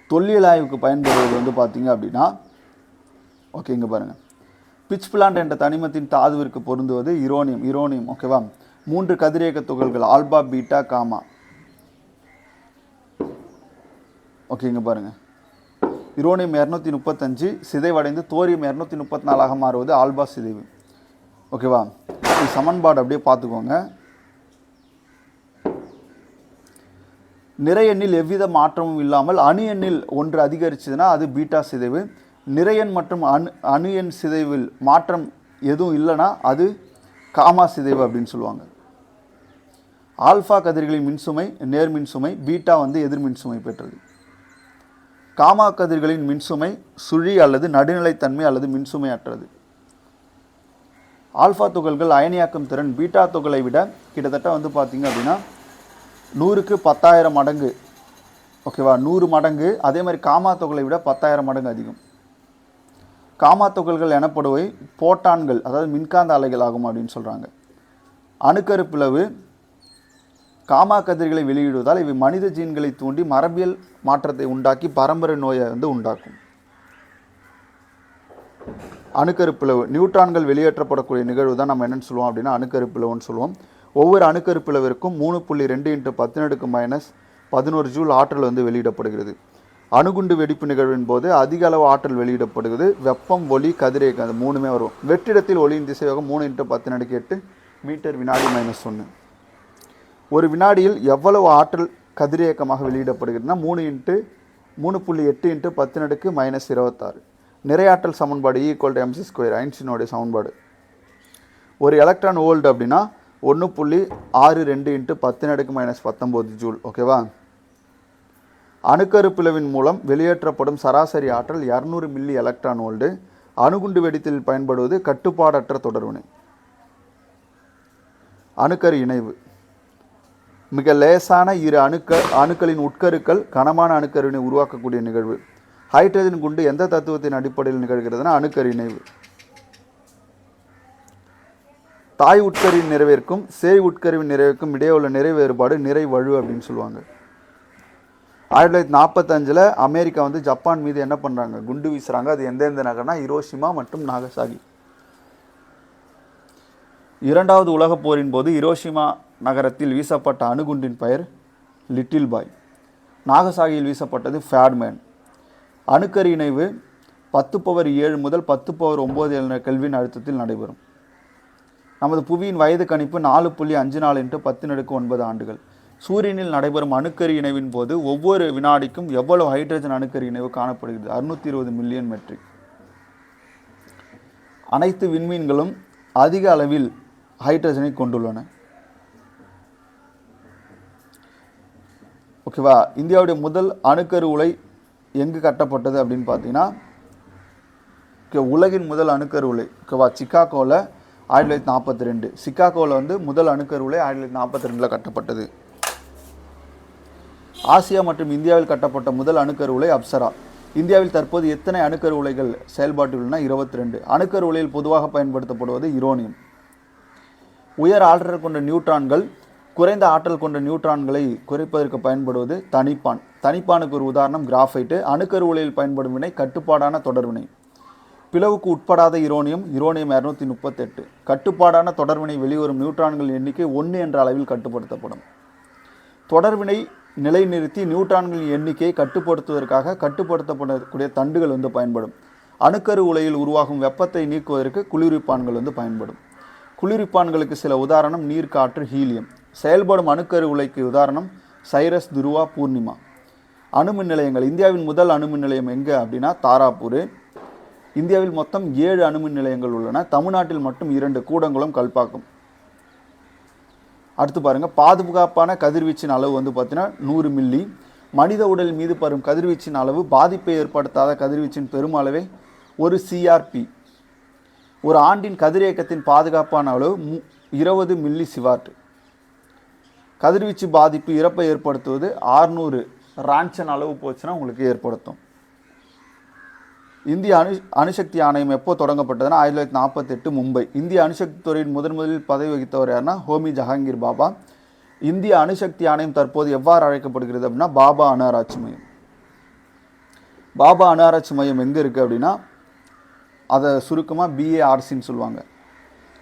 தொல்லியல் ஆய்வுக்கு பயன்படுவது வந்து பார்த்தீங்க அப்படின்னா ஓகே, இங்கே பாருங்கள், பிட்ச் பிளான்ட் என்ற தனிமத்தின் தாதுவிற்கு பொருந்துவது யுரேனியம். ஓகேவா, 3 கதிரியக்க துகள்கள் ஆல்பா, பீட்டா, காமா. ஓகே, இங்கே பாருங்கள், யுரேனியம் 235 சிதைவடைந்து தோரியம் 234 மாறுவது ஆல்பா சிதைவு. ஓகேவா, இது சமன்பாடு அப்படியே பார்த்துக்கோங்க. நிறை எண்ணில் எவ்வித மாற்றமும் இல்லாமல் அணு எண்ணில் ஒன்று அதிகரிச்சதுன்னா அது பீட்டா சிதைவு. நிறையன் மற்றும் அணு எண் சிதைவில் மாற்றம் எதுவும் இல்லைன்னா அது காமா சிதைவு அப்படின்னு சொல்லுவாங்க. ஆல்ஃபா கதிர்களின் மின்சுமை நேர் மின்சுமை, பீட்டா வந்து எதிர் மின்சுமை பெற்றது. காமா கதிர்களின் மின்சுமை சுழி அல்லது நடுநிலைத்தன்மை அல்லது மின்சுமை அற்றது. ஆல்ஃபா துகள்கள் அயனியாக்கும் திறன் பீட்டா துகளை விட கிட்டத்தட்ட வந்து பார்த்திங்க அப்படின்னா 100க்கு 10,000 மடங்கு. ஓகேவா, 100 மடங்கு. அதே மாதிரி காமா துகளை விட 10,000 மடங்கு அதிகம். காமா துகள்கள் எனப்படுவை போட்டான்கள், அதாவது மின்காந்த அலைகள் ஆகும் அப்படின்னு சொல்கிறாங்க. அணுக்கரு பிளவு காமா கதிர்களை வெளியிடுவதால் இவை மனித ஜீன்களை தூண்டி மரபியல் மாற்றத்தை உண்டாக்கி பரம்பரை நோயை வந்து உண்டாக்கும். அணுக்கரு பிளவு நியூட்ரான்கள் வெளியேற்றப்படக்கூடிய நிகழ்வு தான் நம்ம என்னென்னு சொல்லுவோம் அப்படின்னா அணுக்கரு பிளவுன்னு சொல்லுவோம். ஒவ்வொரு அணுக்கரு பிளவிற்கும் 3.2 × 10⁻11 ஜூல் ஆற்றல் வந்து வெளியிடப்படுகிறது. அணுகுண்டு வெடிப்பு நிகழ்வின் போது அதிக அளவு ஆற்றல் வெளியிடப்படுகிறது. வெப்பம், ஒளி, கதிரியக்கம், அது 3மே வரும். வெற்றிடத்தில் ஒளியின் திசைவேகம் 3 × 10⁻8 மீட்டர் வினாடி -1. ஒரு வினாடியில் எவ்வளவு ஆற்றல் கதிரியக்கமாக வெளியிடப்படுகிறதுனா 3.8 × 10⁻26. நிறையாற்றல் சமன்பாடு E=mc², ஐன்ஸ்டீனுடைய சமன்பாடு. ஒரு எலக்ட்ரான் வோல்ட் அப்படின்னா 1.62 × 10⁻19 ஜூல். ஓகேவா, அணுக்கரு பிளவின் மூலம் வெளியேற்றப்படும் சராசரி ஆற்றல் 200 மில்லி எலக்ட்ரான் வோல்ட். அணுகுண்டு வெடித்தில் பயன்படுவது கட்டுப்பாடற்ற தொடர்வினை. அணுக்கரு இணைவு மிக லேசான இரு அணுக்களின் உட்கருக்கள் கனமான அணுக்கருவினை உருவாக்கக்கூடிய நிகழ்வு. ஹைட்ரஜன் குண்டு எந்த தத்துவத்தின் அடிப்படையில் நிகழ்கிறதுனா அணுக்கரு இணைவு. தாய் உட்கருவின் நிறைவேற்கும் சேய் உட்கருவின் நிறைவேற்கும் இடையே உள்ள நிறை வேறுபாடு நிறை வலு அப்படின்னு சொல்லுவாங்க. 1945 அமெரிக்கா வந்து ஜப்பான் மீது என்ன பண்ணுறாங்க, குண்டு வீசுகிறாங்க. அது எந்தெந்த நகர்னா ஹிரோஷிமா மற்றும் நாகசாகி. இரண்டாவது உலகப் போரின் போது ஹிரோஷிமா நகரத்தில் வீசப்பட்ட அணுகுண்டின் பெயர் லிட்டில் பாய். நாகசாகியில் வீசப்பட்டது ஃபேட்மேன். அணுக்கரு இணைவு 10⁻7 முதல் 10⁻9 கெல்வின் அழுத்தத்தில் நடைபெறும். நமது புவியின் வயது கணிப்பு 4.54 × 10⁹ ஆண்டுகள். சூரியனில் நடைபெறும் அணுக்கரு இணைவின் போது ஒவ்வொரு வினாடிக்கும் எவ்வளவு ஹைட்ரஜன் அணுக்கரு இணைவு காணப்படுகிறது? 620 மில்லியன் மெட்ரிக். அனைத்து விண்மீன்களும் அதிக அளவில் ஹைட்ரஜனை கொண்டுள்ளன. ஓகேவா? இந்தியாவுடைய முதல் அணுக்கரு உலை எங்கு கட்டப்பட்டது அப்படின்னு பார்த்தீங்கன்னா, உலகின் முதல் அணுக்கரு உலை ஓகேவா சிக்காகோவில் 1942. சிக்காகோவில் வந்து முதல் அணுக்கரு உலை 1942 கட்டப்பட்டது. ஆசியா மற்றும் இந்தியாவில் கட்டப்பட்ட முதல் அணுக்கரு உலை அப்சரா. இந்தியாவில் தற்போது எத்தனை அணுக்கரு உலைகள் செயல்பாட்டில் உள்ளன? 22. அணுக்கரு உலையில் பொதுவாக பயன்படுத்தப்படுவது யுரேனியம். உயர் ஆற்றல் கொண்ட நியூட்ரான்கள் குறைந்த ஆற்றல் கொண்ட நியூட்ரான்களை குறைப்பதற்கு பயன்படுவது தனிப்பான். தனிப்பானுக்கு ஒரு உதாரணம் கிராஃபைட்டு. அணுக்கரு உலையில் பயன்படும் வினை கட்டுப்பாடான தொடர்வினை. பிளவுக்கு உட்படாத யுரேனியம் 238. கட்டுப்பாடான தொடர்வினை வெளிவரும் நியூட்ரான்கள் எண்ணிக்கை 1 என்ற அளவில் கட்டுப்படுத்தப்படும். தொடர்வினை நிலைநிறுத்தி நியூட்ரான்களின் எண்ணிக்கையை கட்டுப்படுத்துவதற்காக கட்டுப்படுத்தப்படக்கூடிய தண்டுகள் வந்து பயன்படும். அணுக்கரு உலையில் உருவாகும் வெப்பத்தை நீக்குவதற்கு குளிர்விப்பான்கள் வந்து பயன்படும். குளிர்விப்பான்களுக்கு சில உதாரணம் நீர், காற்று, ஹீலியம். செயல்படும் அணுக்கரு உலைக்கு உதாரணம் சைரஸ், துருவா, பூர்ணிமா. அணுமின் நிலையங்கள். இந்தியாவின் முதல் அணுமின் நிலையம் எங்கே அப்படின்னா தாராப்பூர். இந்தியாவில் மொத்தம் 7 அணுமின் நிலையங்கள் உள்ளன. தமிழ்நாட்டில் மட்டும் 2, கூடங்குளம், கல்பாக்கம். அடுத்து பாருங்கள், பாதுகாப்பான கதிர்வீச்சின் அளவு வந்து பார்த்தீங்கன்னா 100 மில்லி. மனித உடல் மீது படும் கதிர்வீச்சின் அளவு பாதிப்பை ஏற்படுத்தாத கதிர்வீச்சின் பெருமளவை 1 CRP. ஒரு ஆண்டின் கதிரியக்கத்தின் பாதுகாப்பான அளவு 20 மில்லி சிவாட். கதிர்வீச்சு பாதிப்பு இறப்பை ஏற்படுத்துவது 600 ரான்சன் அளவு போச்சுன்னா உங்களுக்கு ஏற்படுத்தும். இந்திய அணுசக்தி ஆணையம் எப்போ தொடங்கப்பட்டதுன்னா 1948 மும்பை. இந்திய அணுசக்தி துறையின் முதலில் பதவி வகித்தவர் யாருன்னா ஹோமி ஜஹாங்கீர் பாபா. இந்திய அணுசக்தி ஆணையம் தற்போது எவ்வாறு அழைக்கப்படுகிறது அப்படின்னா பாபா அணு ஆராய்ச்சி மையம். பாபா அணு ஆராய்ச்சி மையம் எங்கே இருக்குது அப்படின்னா அதை சுருக்கமாக BARCன்னு சொல்லுவாங்க.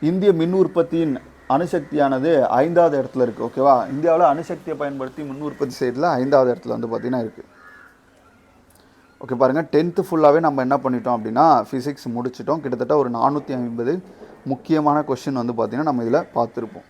இந்திய மின் உற்பத்தியின் அணுசக்தியானது 5வது இடத்துல இருக்குது. ஓகேவா? இந்தியாவில் அணுசக்தியை பயன்படுத்தி மின் உற்பத்தி செய்யறதுல 5வது இடத்துல வந்து பார்த்திங்கன்னா இருக்குது. ஓகே பாருங்கள், 10th ஃபுல்லாகவே நம்ம என்ன பண்ணிட்டோம் அப்படின்னா ஃபிசிக்ஸ் முடிச்சிட்டோம். கிட்டத்தட்ட ஒரு 450 முக்கியமான கொஷின் வந்து பார்த்திங்கன்னா நம்ம இதில் பார்த்துருப்போம்.